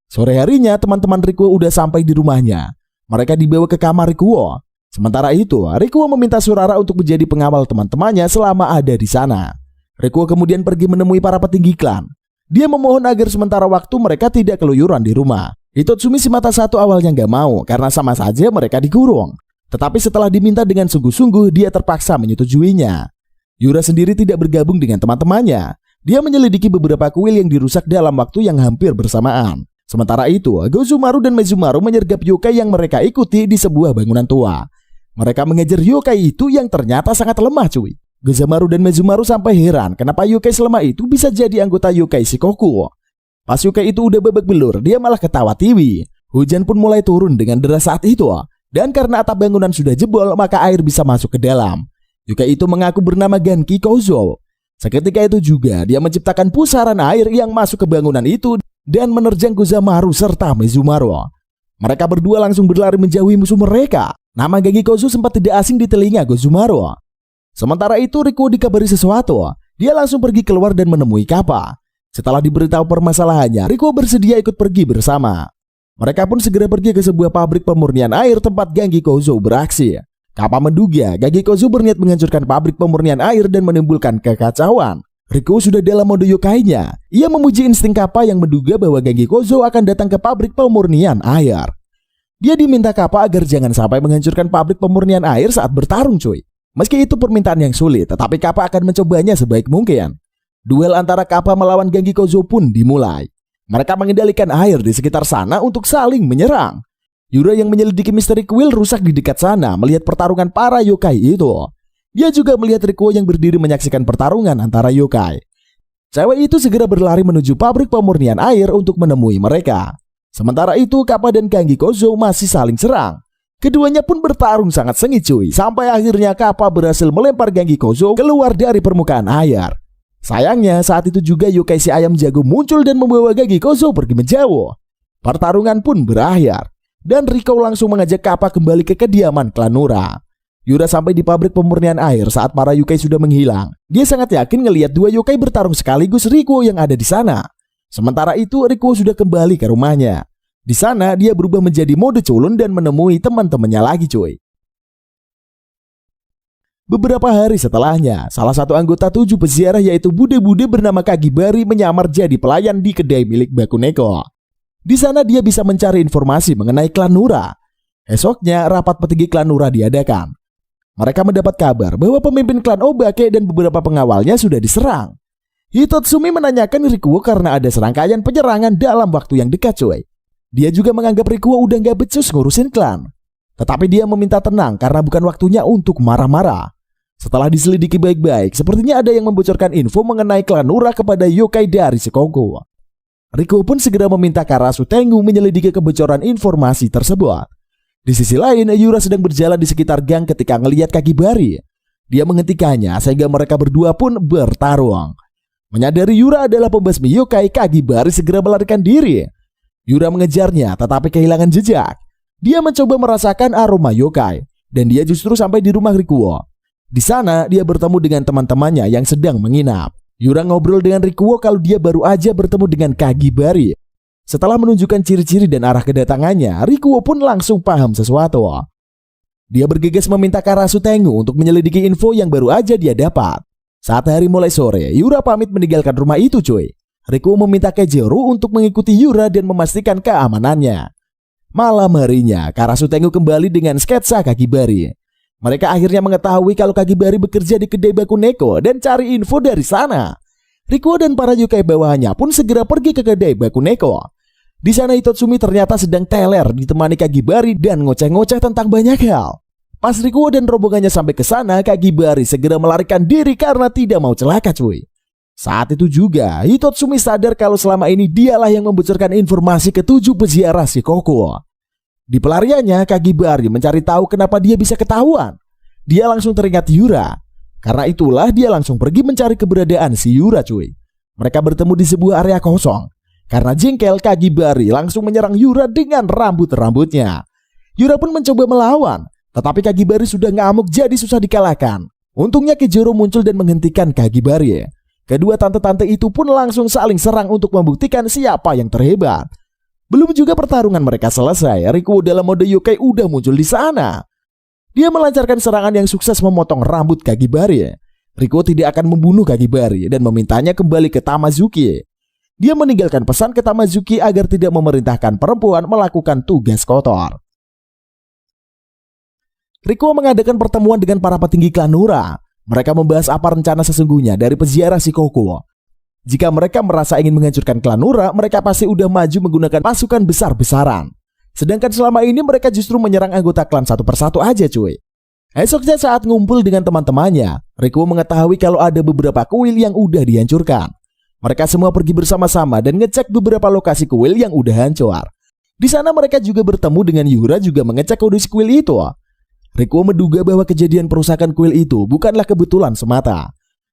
Sore harinya, teman-teman Rikuo udah sampai di rumahnya. Mereka dibawa ke kamar Rikuo. Sementara itu, Rikuo meminta Surara untuk menjadi pengawal teman-temannya selama ada di sana. Rikuo kemudian pergi menemui para petinggi klan. Dia memohon agar sementara waktu mereka tidak keluyuran di rumah. Itotsumi si mata satu awalnya gak mau karena sama saja mereka dikurung. Tetapi setelah diminta dengan sungguh-sungguh, dia terpaksa menyetujuinya. Yura sendiri tidak bergabung dengan teman-temannya. Dia menyelidiki beberapa kuil yang dirusak dalam waktu yang hampir bersamaan. Sementara itu, Gozumaru dan Mezumaru menyergap yokai yang mereka ikuti di sebuah bangunan tua. Mereka mengejar yokai itu yang ternyata sangat lemah Gozumaru dan Mezumaru sampai heran kenapa yokai selemah itu bisa jadi anggota yokai Shikoku. Pas yokai itu udah babak belur, dia malah ketawa tiwi. Hujan pun mulai turun dengan deras saat itu. Dan karena atap bangunan sudah jebol, maka air bisa masuk ke dalam. Yokai itu mengaku bernama Genki Kozo. Seketika itu juga dia menciptakan pusaran air yang masuk ke bangunan itu dan menerjang Gozumaru serta Mezumaru. Mereka berdua langsung berlari menjauhi musuh mereka. Nama Genki Kozo sempat tidak asing di telinga Gozumaru. Sementara itu Rikuo dikabari sesuatu. Dia langsung pergi keluar dan menemui Kappa. Setelah diberitahu permasalahannya, Rikuo bersedia ikut pergi bersama. Mereka pun segera pergi ke sebuah pabrik pemurnian air tempat Genki Kozo beraksi. Kappa menduga Genki Kozo berniat menghancurkan pabrik pemurnian air dan menimbulkan kekacauan. Rikuo sudah dalam mode yokainya. Ia memuji insting Kappa yang menduga bahwa Genki Kozo akan datang ke pabrik pemurnian air. Dia diminta Kappa agar jangan sampai menghancurkan pabrik pemurnian air saat bertarung Meski itu permintaan yang sulit, tetapi Kappa akan mencobanya sebaik mungkin. Duel antara Kappa melawan Genki Kozo pun dimulai. Mereka mengendalikan air di sekitar sana untuk saling menyerang. Yura yang menyelidiki misteri kuil rusak di dekat sana melihat pertarungan para yokai itu. Dia juga melihat Rikuo yang berdiri menyaksikan pertarungan antara yokai. Cewek itu segera berlari menuju pabrik pemurnian air untuk menemui mereka. Sementara itu Kappa dan Genki Kozo masih saling serang. Keduanya pun bertarung sangat sengit cuy, sampai akhirnya Kappa berhasil melempar Genki Kozo keluar dari permukaan air. Sayangnya saat itu juga yokai si ayam jago muncul dan membawa Genki Kozo pergi menjauh. Pertarungan pun berakhir dan Rico langsung mengajak Kappa kembali ke kediaman klan Nura. Yura sampai di pabrik pemurnian air saat para yokai sudah menghilang. Dia sangat yakin ngelihat dua yokai bertarung sekaligus Rico yang ada di sana. Sementara itu Rico sudah kembali ke rumahnya. Di sana dia berubah menjadi mode culun dan menemui teman-temannya lagi cuy. Beberapa hari setelahnya, salah satu anggota 7 peziarah yaitu Bude-Bude bernama Kagibari menyamar jadi pelayan di kedai milik Bakuneko. Di sana dia bisa mencari informasi mengenai klan Nura. Esoknya rapat petinggi klan Nura diadakan. Mereka mendapat kabar bahwa pemimpin klan Obake dan beberapa pengawalnya sudah diserang. Hitotsumi menanyakan Rikuo karena ada serangkaian penyerangan dalam waktu yang dekat cuy. Dia juga menganggap Rikuo udah gak becus ngurusin klan. Tetapi dia meminta tenang karena bukan waktunya untuk marah-marah. Setelah diselidiki baik-baik, sepertinya ada yang membocorkan info mengenai klan Nura kepada yokai dari Shikoku. Rikuo pun segera meminta Karasu Tengu menyelidiki kebocoran informasi tersebut. Di sisi lain, Yura sedang berjalan di sekitar gang ketika melihat Kagibari. Dia menghentikannya sehingga mereka berdua pun bertarung. Menyadari Yura adalah pembasmi yokai, Kagibari segera melarikan diri. Yura mengejarnya tetapi kehilangan jejak. Dia mencoba merasakan aroma yokai dan dia justru sampai di rumah Rikuo. Di sana dia bertemu dengan teman-temannya yang sedang menginap. Yura ngobrol dengan Rikuo kalau dia baru aja bertemu dengan Kagibari. Setelah menunjukkan ciri-ciri dan arah kedatangannya, Rikuo pun langsung paham sesuatu. Dia bergegas meminta Karasu Tengu untuk menyelidiki info yang baru aja dia dapat. Saat hari mulai sore, Yura pamit meninggalkan rumah itu cuy. Rikuo meminta Kejiro untuk mengikuti Yura dan memastikan keamanannya. Malam harinya, Karasu Tengu kembali dengan sketsa Kagibari. Mereka akhirnya mengetahui kalau Kagibari bekerja di kedai Bakuneko dan cari info dari sana. Rikuo dan para yokai bawahannya pun segera pergi ke kedai Bakuneko. Di sana Hitotsumi ternyata sedang teler ditemani Kagibari dan ngoceh-ngoceh tentang banyak hal. Pas Rikuo dan rombongannya sampai ke sana, Kagibari segera melarikan diri karena tidak mau celaka cuy. Saat itu juga, Hitotsumi sadar kalau selama ini dialah yang membocorkan informasi ke 7 peziarah Shikoku. Di pelariannya, Kagibari mencari tahu kenapa dia bisa ketahuan. Dia langsung teringat Yura. Karena itulah dia langsung pergi mencari keberadaan si Yura cuy. Mereka bertemu di sebuah area kosong. Karena jengkel, Kagibari langsung menyerang Yura dengan rambut-rambutnya. Yura pun mencoba melawan, tetapi Kagibari sudah ngamuk jadi susah dikalahkan. Untungnya Kejiro muncul dan menghentikan Kagibari. Kedua tante-tante itu pun langsung saling serang untuk membuktikan siapa yang terhebat. Belum juga pertarungan mereka selesai, Rikuo dalam mode yokai udah muncul di sana. Dia melancarkan serangan yang sukses memotong rambut Kagibari. Rikuo tidak akan membunuh Kagibari dan memintanya kembali ke Tamazuki. Dia meninggalkan pesan ke Tamazuki agar tidak memerintahkan perempuan melakukan tugas kotor. Rikuo mengadakan pertemuan dengan para petinggi klan Nura. Mereka membahas apa rencana sesungguhnya dari peziarah Shikoku. Jika mereka merasa ingin menghancurkan klan Nura, mereka pasti udah maju menggunakan pasukan besar-besaran. Sedangkan selama ini mereka justru menyerang anggota klan satu persatu aja cuy. Esoknya saat ngumpul dengan teman-temannya, Rikuo mengetahui kalau ada beberapa kuil yang udah dihancurkan. Mereka semua pergi bersama-sama dan ngecek beberapa lokasi kuil yang udah hancur. Di sana mereka juga bertemu dengan Yura juga mengecek kondisi kuil itu. Rikuo menduga bahwa kejadian perusakan kuil itu bukanlah kebetulan semata.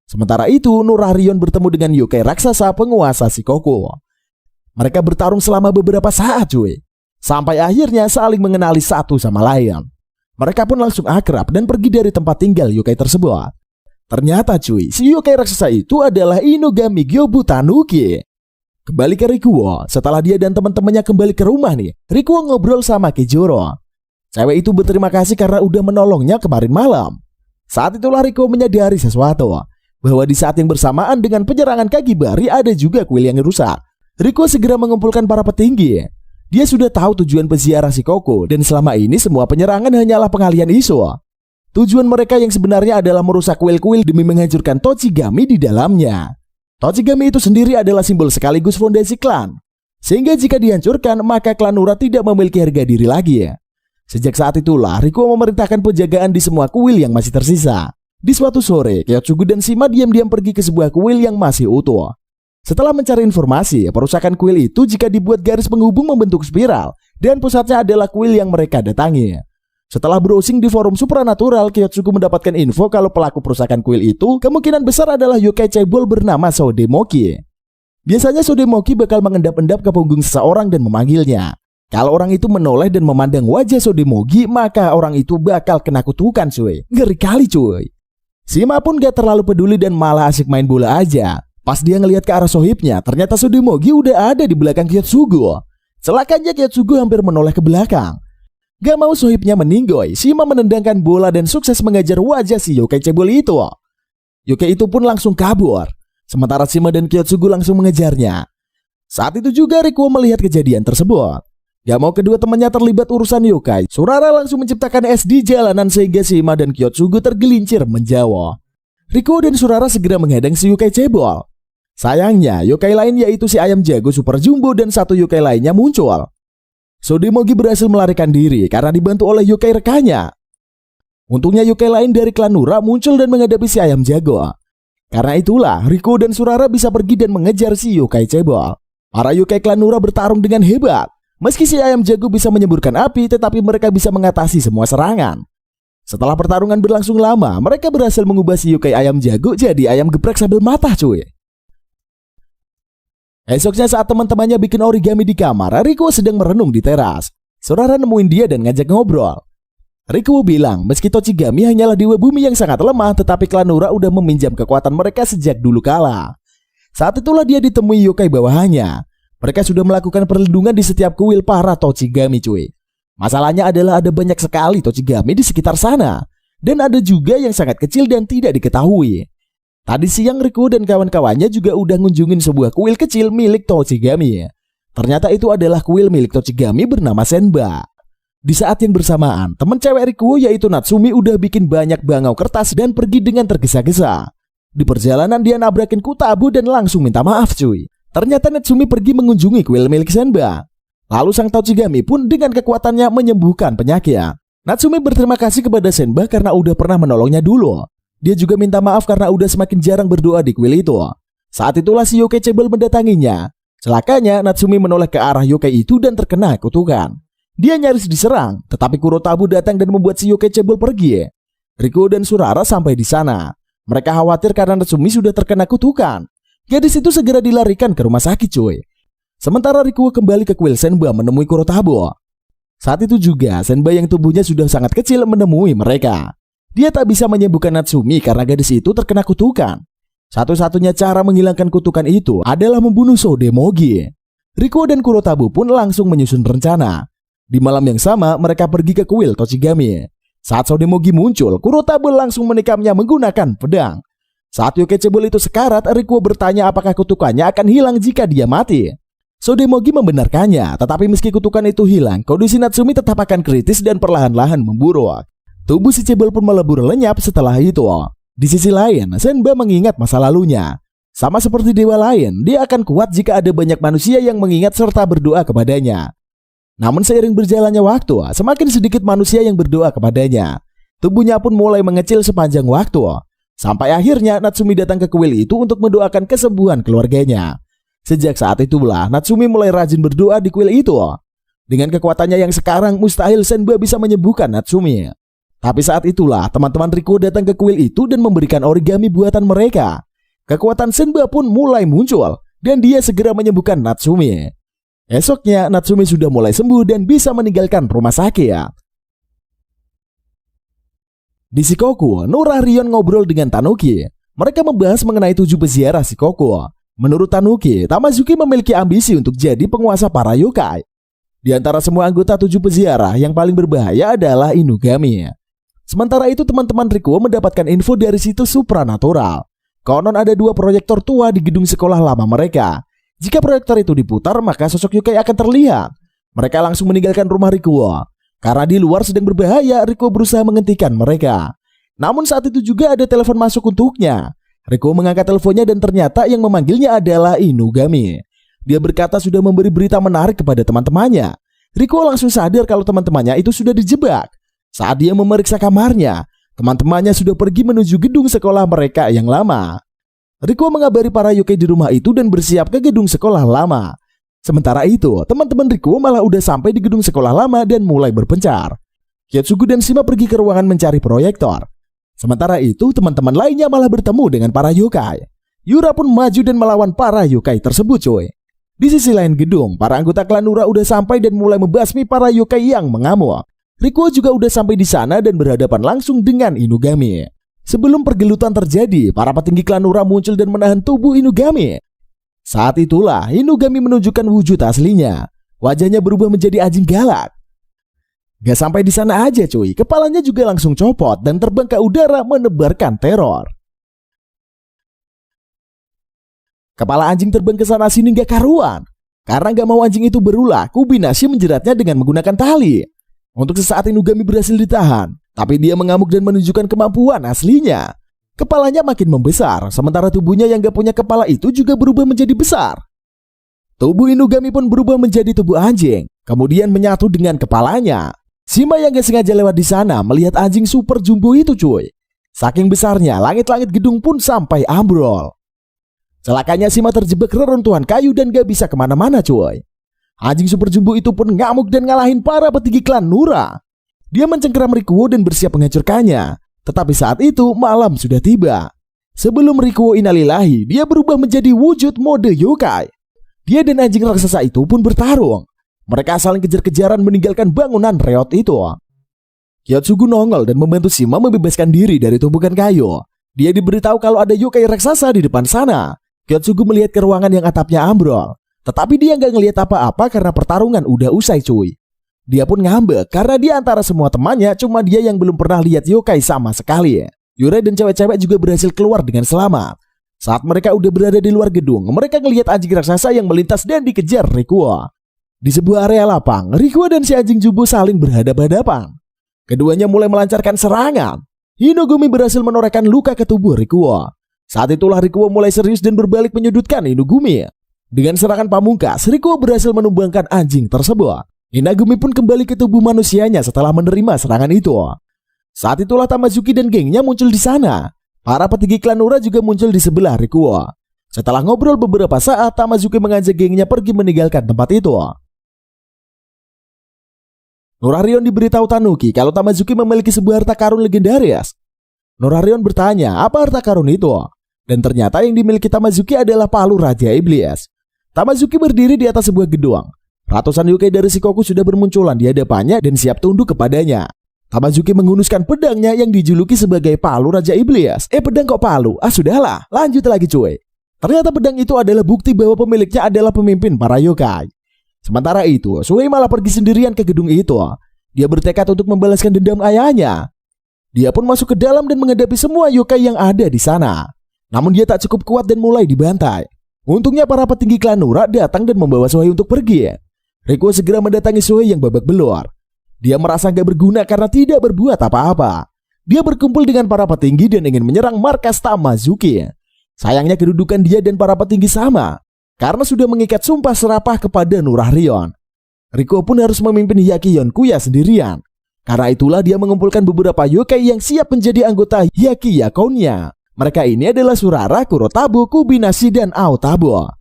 Sementara itu, Nurarion bertemu dengan yokai raksasa penguasa Shikoku. Mereka bertarung selama beberapa saat cuy. Sampai akhirnya saling mengenali satu sama lain. Mereka pun langsung akrab dan pergi dari tempat tinggal yokai tersebut. Ternyata cuy, si yokai raksasa itu adalah Inugami Gyobu Tanuki. Kembali ke Rikuo, setelah dia dan teman-temannya kembali ke rumah nih, Rikuo ngobrol sama Kejiro. Cewek itu berterima kasih karena udah menolongnya kemarin malam. Saat itulah Rikuo menyadari sesuatu, bahwa di saat yang bersamaan dengan penyerangan Kagibari ada juga kuil yang rusak. Rikuo segera mengumpulkan para petinggi. Dia sudah tahu tujuan peziarah Shikoku dan selama ini semua penyerangan hanyalah pengalian isu. Tujuan mereka yang sebenarnya adalah merusak kuil-kuil demi menghancurkan Tochigami di dalamnya. Tochigami itu sendiri adalah simbol sekaligus fondasi klan. Sehingga jika dihancurkan maka klan Nura tidak memiliki harga diri lagi. Sejak saat itulah Rikuo memerintahkan penjagaan di semua kuil yang masih tersisa. Di suatu sore, Kyotsugu dan Shima diam-diam pergi ke sebuah kuil yang masih utuh. Setelah mencari informasi, perusakan kuil itu jika dibuat garis penghubung membentuk spiral dan pusatnya adalah kuil yang mereka datangi. Setelah browsing di forum Supranatural, Kyotsugu mendapatkan info kalau pelaku perusakan kuil itu kemungkinan besar adalah yokai cebol bernama Sodemoki. Biasanya Sodemoki bakal mengendap-endap ke punggung seseorang dan memanggilnya. Kalau orang itu menoleh dan memandang wajah Sodemoki, maka orang itu bakal kena kutukan cuy. Ngeri kali cuy. Shima pun gak terlalu peduli dan malah asik main bola aja. Pas dia ngelihat ke arah sohibnya, ternyata Sodemoki udah ada di belakang Kyotsugu. Celakanya Kyotsugu hampir menoleh ke belakang. Gak mau sohibnya meninggoy, Shima menendangkan bola dan sukses mengajar wajah si yokai cebol itu. Yokai itu pun langsung kabur. Sementara Shima dan Kyotsugu langsung mengejarnya. Saat itu juga Rikuo melihat kejadian tersebut. Gak mau kedua temannya terlibat urusan yokai, Surara langsung menciptakan es di jalanan sehingga Shima dan Kyotsugu tergelincir menjauh. Rikuo dan Surara segera menghadang si yokai cebol. Sayangnya, yokai lain yaitu si ayam jago super jumbo dan satu yokai lainnya muncul. Sodemoki berhasil melarikan diri karena dibantu oleh yokai rekannya. Untungnya yokai lain dari klan Nura muncul dan menghadapi si ayam jago. Karena itulah Rikuo dan Surara bisa pergi dan mengejar si yokai cebol. Para yokai klan Nura bertarung dengan hebat. Meski si ayam jago bisa menyemburkan api, tetapi mereka bisa mengatasi semua serangan. Setelah pertarungan berlangsung lama, mereka berhasil mengubah si yokai ayam jago jadi ayam geprek sambil matah cuy. Esoknya saat teman-temannya bikin origami di kamar, Rikuo sedang merenung di teras. Surara nemuin dia dan ngajak ngobrol. Rikuo bilang meski Tochigami hanyalah dewa bumi yang sangat lemah, tetapi klan Nura udah meminjam kekuatan mereka sejak dulu kala. Saat itulah dia ditemui yokai bawahannya. Mereka sudah melakukan perlindungan di setiap kuil para Tochigami cuy. Masalahnya adalah ada banyak sekali Tochigami di sekitar sana. Dan ada juga yang sangat kecil dan tidak diketahui. Tadi siang Rikuo dan kawan-kawannya juga udah ngunjungin sebuah kuil kecil milik Tochigami. Ternyata itu adalah kuil milik Tochigami bernama Senba. Di saat yang bersamaan, teman cewek Rikuo yaitu Natsumi udah bikin banyak bangau kertas dan pergi dengan tergesa-gesa. Di perjalanan dia nabrakin Kutabu dan langsung minta maaf cuy. Ternyata Natsumi pergi mengunjungi kuil milik Senba. Lalu sang Tochigami pun dengan kekuatannya menyembuhkan penyakit. Natsumi berterima kasih kepada Senba karena udah pernah menolongnya dulu. Dia juga minta maaf karena udah semakin jarang berdoa di kuil itu. Saat itulah si yokai cebol mendatanginya. Celakanya Natsumi menoleh ke arah yokai itu dan terkena kutukan. Dia nyaris diserang, tetapi Kurotabu datang dan membuat si yokai cebol pergi. Rikuo dan Surara sampai di sana. Mereka khawatir karena Natsumi sudah terkena kutukan. Gadis itu segera dilarikan ke rumah sakit cuy. Sementara Rikuo kembali ke kuil Senba menemui Kurotabu. Saat itu juga Senba yang tubuhnya sudah sangat kecil menemui mereka. Dia tak bisa menyembuhkan Natsumi karena gadis itu terkena kutukan. Satu-satunya cara menghilangkan kutukan itu adalah membunuh Sodemoki. Rikuo dan Kurotabu pun langsung menyusun rencana. Di malam yang sama, mereka pergi ke kuil Tochigami. Saat Sodemoki muncul, Kurotabu langsung menikamnya menggunakan pedang. Saat yokai cebol itu sekarat, Rikuo bertanya apakah kutukannya akan hilang jika dia mati. Sodemoki membenarkannya, tetapi meski kutukan itu hilang, kondisi Natsumi tetap akan kritis dan perlahan-lahan memburuk. Tubuh si cebol pun melebur lenyap setelah itu. Di sisi lain, Senba mengingat masa lalunya. Sama seperti dewa lain, dia akan kuat jika ada banyak manusia yang mengingat serta berdoa kepadanya. Namun seiring berjalannya waktu, semakin sedikit manusia yang berdoa kepadanya. Tubuhnya pun mulai mengecil sepanjang waktu. Sampai akhirnya Natsumi datang ke kuil itu untuk mendoakan kesembuhan keluarganya. Sejak saat itulah Natsumi mulai rajin berdoa di kuil itu. Dengan kekuatannya yang sekarang, mustahil Senba bisa menyembuhkan Natsumi. Tapi saat itulah teman-teman Rikuo datang ke kuil itu dan memberikan origami buatan mereka. Kekuatan Senba pun mulai muncul dan dia segera menyembuhkan Natsumi. Esoknya Natsumi sudah mulai sembuh dan bisa meninggalkan rumah sakit. Di Shikoku, Nura Rion ngobrol dengan Tanuki. Mereka membahas mengenai 7 peziarah Shikoku. Menurut Tanuki, Tamazuki memiliki ambisi untuk jadi penguasa para yokai. Di antara semua anggota 7 peziarah, yang paling berbahaya adalah Inugami. Sementara itu teman-teman Rikuo mendapatkan info dari situs Supranatural. Konon ada 2 proyektor tua di gedung sekolah lama mereka. Jika proyektor itu diputar, maka sosok yokai akan terlihat. Mereka langsung meninggalkan rumah Rikuo. Karena di luar sedang berbahaya, Rikuo berusaha menghentikan mereka. Namun saat itu juga ada telepon masuk untuknya. Rikuo mengangkat teleponnya dan ternyata yang memanggilnya adalah Inugami. Dia berkata sudah memberi berita menarik kepada teman-temannya. Rikuo langsung sadar kalau teman-temannya itu sudah dijebak. Saat dia memeriksa kamarnya, teman-temannya sudah pergi menuju gedung sekolah mereka yang lama. Rikuo mengabari para yokai di rumah itu dan bersiap ke gedung sekolah lama. Sementara itu, teman-teman Rikuo malah udah sampai di gedung sekolah lama dan mulai berpencar. Kyotsugu dan Shima pergi ke ruangan mencari proyektor. Sementara itu, teman-teman lainnya malah bertemu dengan para yokai. Yura pun maju dan melawan para yokai tersebut, coy. Di sisi lain gedung, para anggota klan Nura udah sampai dan mulai membasmi para yokai yang mengamuk. Rikuo juga udah sampai di sana dan berhadapan langsung dengan Inugami. Sebelum pergelutan terjadi, para petinggi klan Nura muncul dan menahan tubuh Inugami. Saat itulah Inugami menunjukkan wujud aslinya. Wajahnya berubah menjadi anjing galak. Gak sampai di sana aja, cuy. Kepalanya juga langsung copot dan terbang ke udara menebarkan teror. Kepala anjing terbang ke sana sini gak karuan. Karena gak mau anjing itu berulah, Kubinashi menjeratnya dengan menggunakan tali. Untuk sesaat Inugami berhasil ditahan, tapi dia mengamuk dan menunjukkan kemampuan aslinya. Kepalanya makin membesar, sementara tubuhnya yang gak punya kepala itu juga berubah menjadi besar. Tubuh Inugami pun berubah menjadi tubuh anjing, kemudian menyatu dengan kepalanya. Shima yang gak sengaja lewat di sana melihat anjing super jumbo itu, cuy. Saking besarnya, langit-langit gedung pun sampai ambrol. Celakanya Shima terjebak reruntuhan kayu dan gak bisa kemana-mana, cuy. Anjing super jumbo itu pun ngamuk dan ngalahin para petinggi klan Nura. Dia mencengkeram Rikuo dan bersiap menghancurkannya. Tetapi saat itu malam sudah tiba. Sebelum Rikuo innalillahi, dia berubah menjadi wujud mode yokai. Dia dan anjing raksasa itu pun bertarung. Mereka saling kejar-kejaran meninggalkan bangunan reot itu. Kyotsugu nongol dan membantu Shima membebaskan diri dari tumpukan kayu. Dia diberitahu kalau ada yokai raksasa di depan sana. Kyotsugu melihat ke ruangan yang atapnya ambrol. Tetapi dia nggak ngelihat apa-apa karena pertarungan udah usai, cuy. Dia pun ngambek karena di antara semua temannya cuma dia yang belum pernah lihat yokai sama sekali. Yura dan cewek-cewek juga berhasil keluar dengan selamat. Saat mereka udah berada di luar gedung, mereka ngelihat anjing raksasa yang melintas dan dikejar Rikuo. Di sebuah area lapang, Rikuo dan si anjing jumbo saling berhadapan-hadapan. Keduanya mulai melancarkan serangan. Inugami berhasil menorehkan luka ke tubuh Rikuo. Saat itulah Rikuo mulai serius dan berbalik menyudutkan Inugami. Dengan serangan pamungkas, Rikuo berhasil menumbangkan anjing tersebut. Inagumi pun kembali ke tubuh manusianya setelah menerima serangan itu. Saat itulah Tamazuki dan gengnya muncul di sana. Para petinggi klan Nura juga muncul di sebelah Rikuo. Setelah ngobrol beberapa saat, Tamazuki mengajak gengnya pergi meninggalkan tempat itu. Nurarion diberitahu Tanuki kalau Tamazuki memiliki sebuah harta karun legendaris. Nurarion bertanya apa harta karun itu. Dan ternyata yang dimiliki Tamazuki adalah palu Raja Iblis. Tamazuki berdiri di atas sebuah gedung. Ratusan yokai dari Shikoku sudah bermunculan di hadapannya dan siap tunduk kepadanya. Tamazuki menghunuskan pedangnya yang dijuluki sebagai palu Raja Iblis. Pedang kok palu? Sudahlah, lanjut lagi, cuy. Ternyata pedang itu adalah bukti bahwa pemiliknya adalah pemimpin para yokai. Sementara itu, Shuhei malah pergi sendirian ke gedung itu. Dia bertekad untuk membalaskan dendam ayahnya. Dia pun masuk ke dalam dan menghadapi semua yokai yang ada di sana. Namun dia tak cukup kuat dan mulai dibantai. Untungnya para petinggi klan Nura datang dan membawa Shuhei untuk pergi. Rikuo segera mendatangi Shuhei yang babak belur. Dia merasa gak berguna karena tidak berbuat apa-apa. Dia berkumpul dengan para petinggi dan ingin menyerang markas Tamazuki. Sayangnya kedudukan dia dan para petinggi sama, karena sudah mengikat sumpah serapah kepada Nurarion. Rikuo pun harus memimpin Hyakiyon Kuya sendirian. Karena itulah dia mengumpulkan beberapa yokai yang siap menjadi anggota Hyakiyakonya. Mereka ini adalah Surara, Kurotabo, Kubinashi, dan Aotabo.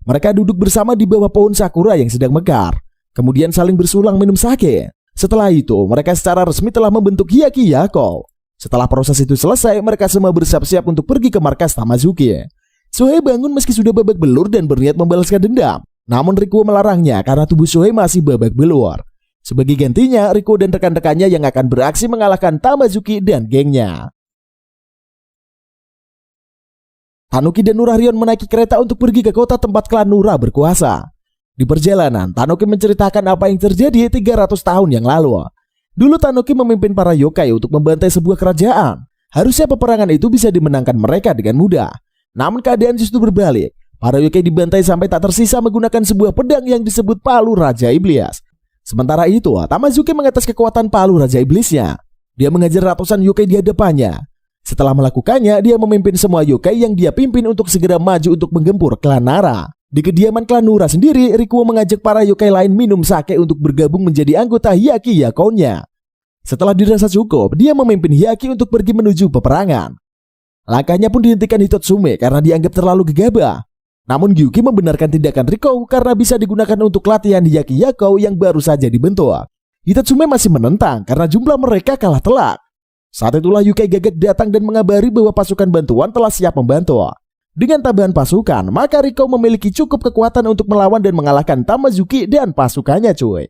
Mereka duduk bersama di bawah pohon sakura yang sedang mekar. Kemudian saling bersulang minum sake. Setelah itu, mereka secara resmi telah membentuk Hyakiyako. Setelah proses itu selesai, mereka semua bersiap-siap untuk pergi ke markas Tamazuki. Shuhei bangun meski sudah babak belur dan berniat membalaskan dendam. Namun Rikuo melarangnya karena tubuh Shuhei masih babak belur. Sebagai gantinya, Rikuo dan rekan-rekannya yang akan beraksi mengalahkan Tamazuki dan gengnya. Tanuki dan Nurarion menaiki kereta untuk pergi ke kota tempat klan Nura berkuasa. Di perjalanan, Tanuki menceritakan apa yang terjadi 300 tahun yang lalu. Dulu Tanuki memimpin para yokai untuk membantai sebuah kerajaan. Harusnya peperangan itu bisa dimenangkan mereka dengan mudah. Namun keadaan justru berbalik. Para yokai dibantai sampai tak tersisa menggunakan sebuah pedang yang disebut palu Raja Iblis. Sementara itu, Tamazuki mengetes kekuatan palu Raja Iblisnya. Dia mengajar ratusan yokai di hadapannya. Setelah melakukannya, dia memimpin semua yokai yang dia pimpin untuk segera maju untuk menggempur klan Nara. Di kediaman klan Nura sendiri, Rikuo mengajak para yokai lain minum sake untuk bergabung menjadi anggota Hyakiyakonya. Setelah dirasa cukup, dia memimpin Hyaki untuk pergi menuju peperangan. Langkahnya pun dihentikan Hitotsume karena dianggap terlalu gegabah. Namun Gyuki membenarkan tindakan Rikuo karena bisa digunakan untuk latihan Hyakiyako yang baru saja dibentuk. Hitatsume masih menentang karena jumlah mereka kalah telak. Saat itulah Yukai Gagak datang dan mengabari bahwa pasukan bantuan telah siap membantu. Dengan tambahan pasukan, maka Riko memiliki cukup kekuatan untuk melawan dan mengalahkan Tamazuki dan pasukannya cuy.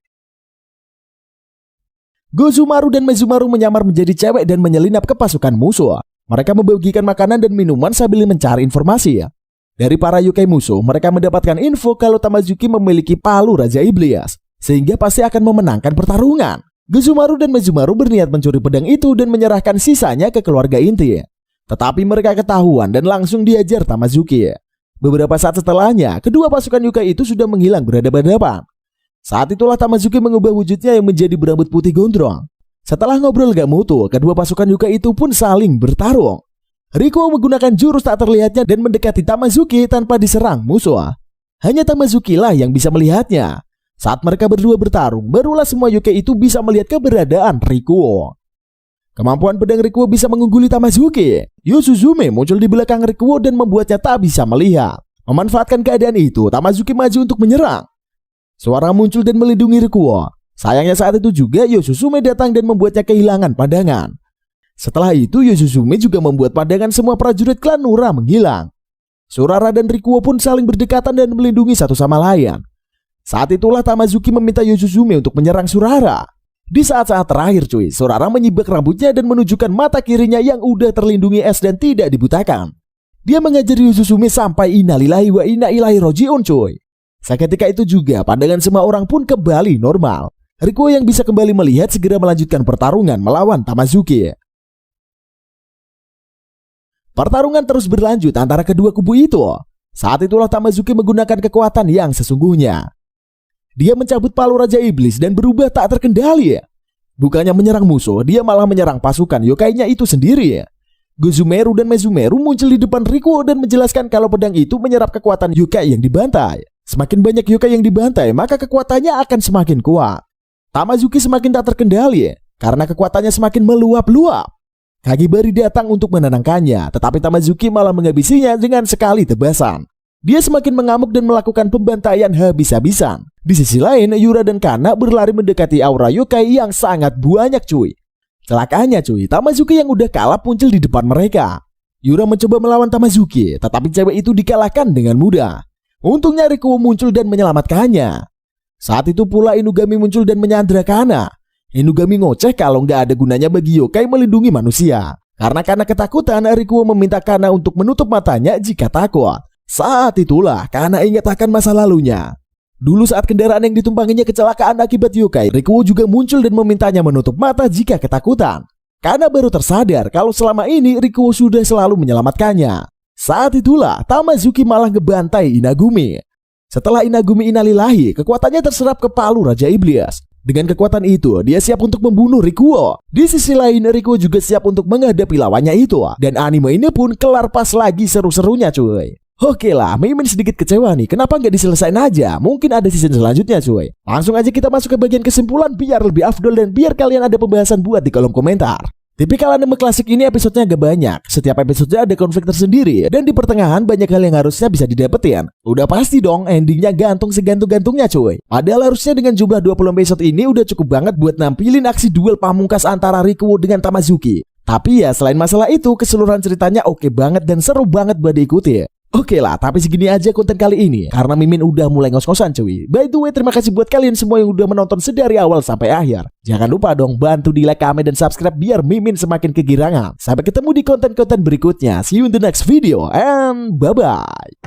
Gozumaru dan Mezumaru menyamar menjadi cewek dan menyelinap ke pasukan musuh. Mereka membagikan makanan dan minuman sambil mencari informasi. Dari para Yukai musuh, mereka mendapatkan info kalau Tamazuki memiliki palu Raja Iblis, sehingga pasti akan memenangkan pertarungan. Gozumaru dan Mezumaru berniat mencuri pedang itu dan menyerahkan sisanya ke keluarga inti. Tetapi mereka ketahuan dan langsung diajar Tamazuki. Beberapa saat setelahnya, kedua pasukan Yukai itu sudah menghilang berhadapan-hadapan. Saat itulah Tamazuki mengubah wujudnya yang menjadi berambut putih gondrong. Setelah ngobrol gak mutu, kedua pasukan Yukai itu pun saling bertarung. Riko menggunakan jurus tak terlihatnya dan mendekati Tamazuki tanpa diserang musuh. Hanya Tamazuki lah yang bisa melihatnya. Saat mereka berdua bertarung, barulah semua Yukai itu bisa melihat keberadaan Rikuo. Kemampuan pedang Rikuo bisa mengungguli Tamazuki. Yosuzume muncul di belakang Rikuo dan membuatnya tak bisa melihat. Memanfaatkan keadaan itu, Tamazuki maju untuk menyerang. Suara muncul dan melindungi Rikuo. Sayangnya saat itu juga Yosuzume datang dan membuatnya kehilangan pandangan. Setelah itu Yosuzume juga membuat pandangan semua prajurit klan Nura menghilang. Surara dan Rikuo pun saling berdekatan dan melindungi satu sama lain. Saat itulah Tamazuki meminta Yosuzume untuk menyerang Surara. Di saat-saat terakhir cuy, Surara menyibak rambutnya dan menunjukkan mata kirinya yang udah terlindungi es dan tidak dibutakan. Dia mengajari Yosuzume sampai innalillahi wa inna ilaihi rajiun cuy. Seketika itu juga pandangan semua orang pun kembali normal. Rikuo yang bisa kembali melihat segera melanjutkan pertarungan melawan Tamazuki. Pertarungan terus berlanjut antara kedua kubu itu. Saat itulah Tamazuki menggunakan kekuatan yang sesungguhnya. Dia mencabut palu Raja Iblis dan berubah tak terkendali. Bukannya menyerang musuh, dia malah menyerang pasukan yokainya itu sendiri. Gozumeru dan Mezumeru muncul di depan Rikuo dan menjelaskan kalau pedang itu menyerap kekuatan yokai yang dibantai. Semakin banyak yokai yang dibantai, maka kekuatannya akan semakin kuat. Tamazuki semakin tak terkendali karena kekuatannya semakin meluap-luap. Kagibari datang untuk menenangkannya, tetapi Tamazuki malah menghabisinya dengan sekali tebasan. Dia semakin mengamuk dan melakukan pembantaian habis-habisan. Di sisi lain, Yura dan Kana berlari mendekati aura yokai yang sangat banyak cuy. Celakanya cuy, Tamazuki yang udah kalah muncul di depan mereka. Yura mencoba melawan Tamazuki, tetapi cewek itu dikalahkan dengan mudah. Untungnya Rikuo muncul dan menyelamatkannya. Saat itu pula Inugami muncul dan menyandra Kana. Inugami ngoceh kalau nggak ada gunanya bagi yokai melindungi manusia. Karena ketakutan, Rikuo meminta Kana untuk menutup matanya jika takut. Saat itulah Kana ingat akan masa lalunya. Dulu saat kendaraan yang ditumpanginya kecelakaan akibat yokai, Rikuo juga muncul dan memintanya menutup mata jika ketakutan. Kana baru tersadar kalau selama ini Rikuo sudah selalu menyelamatkannya. Saat itulah Tamazuki malah ngebantai Inagumi. Setelah Inagumi innalillahi, kekuatannya terserap ke palu Raja Iblis. Dengan kekuatan itu, dia siap untuk membunuh Rikuo. Di sisi lain, Rikuo juga siap untuk menghadapi lawannya itu. Dan anime ini pun kelar pas lagi seru-serunya cuy. Oke lah, Mimin sedikit kecewa nih. Kenapa nggak diselesain aja? Mungkin ada season selanjutnya cuy. Langsung aja kita masuk ke bagian kesimpulan biar lebih afdol dan biar kalian ada pembahasan buat di kolom komentar. Tipikal anime klasik ini episodenya agak banyak. Setiap episodenya ada konflik tersendiri. Dan di pertengahan banyak hal yang harusnya bisa didapetin. Udah pasti dong endingnya gantung segantung-gantungnya cuy. Padahal harusnya dengan jumlah 20 episode ini udah cukup banget buat nampilin aksi duel pamungkas antara Rikuo dengan Tamazuki. Tapi ya selain masalah itu, keseluruhan ceritanya oke banget dan seru banget buat diikuti. Oke lah, tapi segini aja konten kali ini karena Mimin udah mulai ngos-ngosan cuy. By the way, terima kasih buat kalian semua yang udah menonton sedari awal sampai akhir. Jangan lupa dong bantu di like, comment, dan subscribe biar Mimin semakin kegirangan. Sampai ketemu di konten-konten berikutnya. See you in the next video and bye-bye.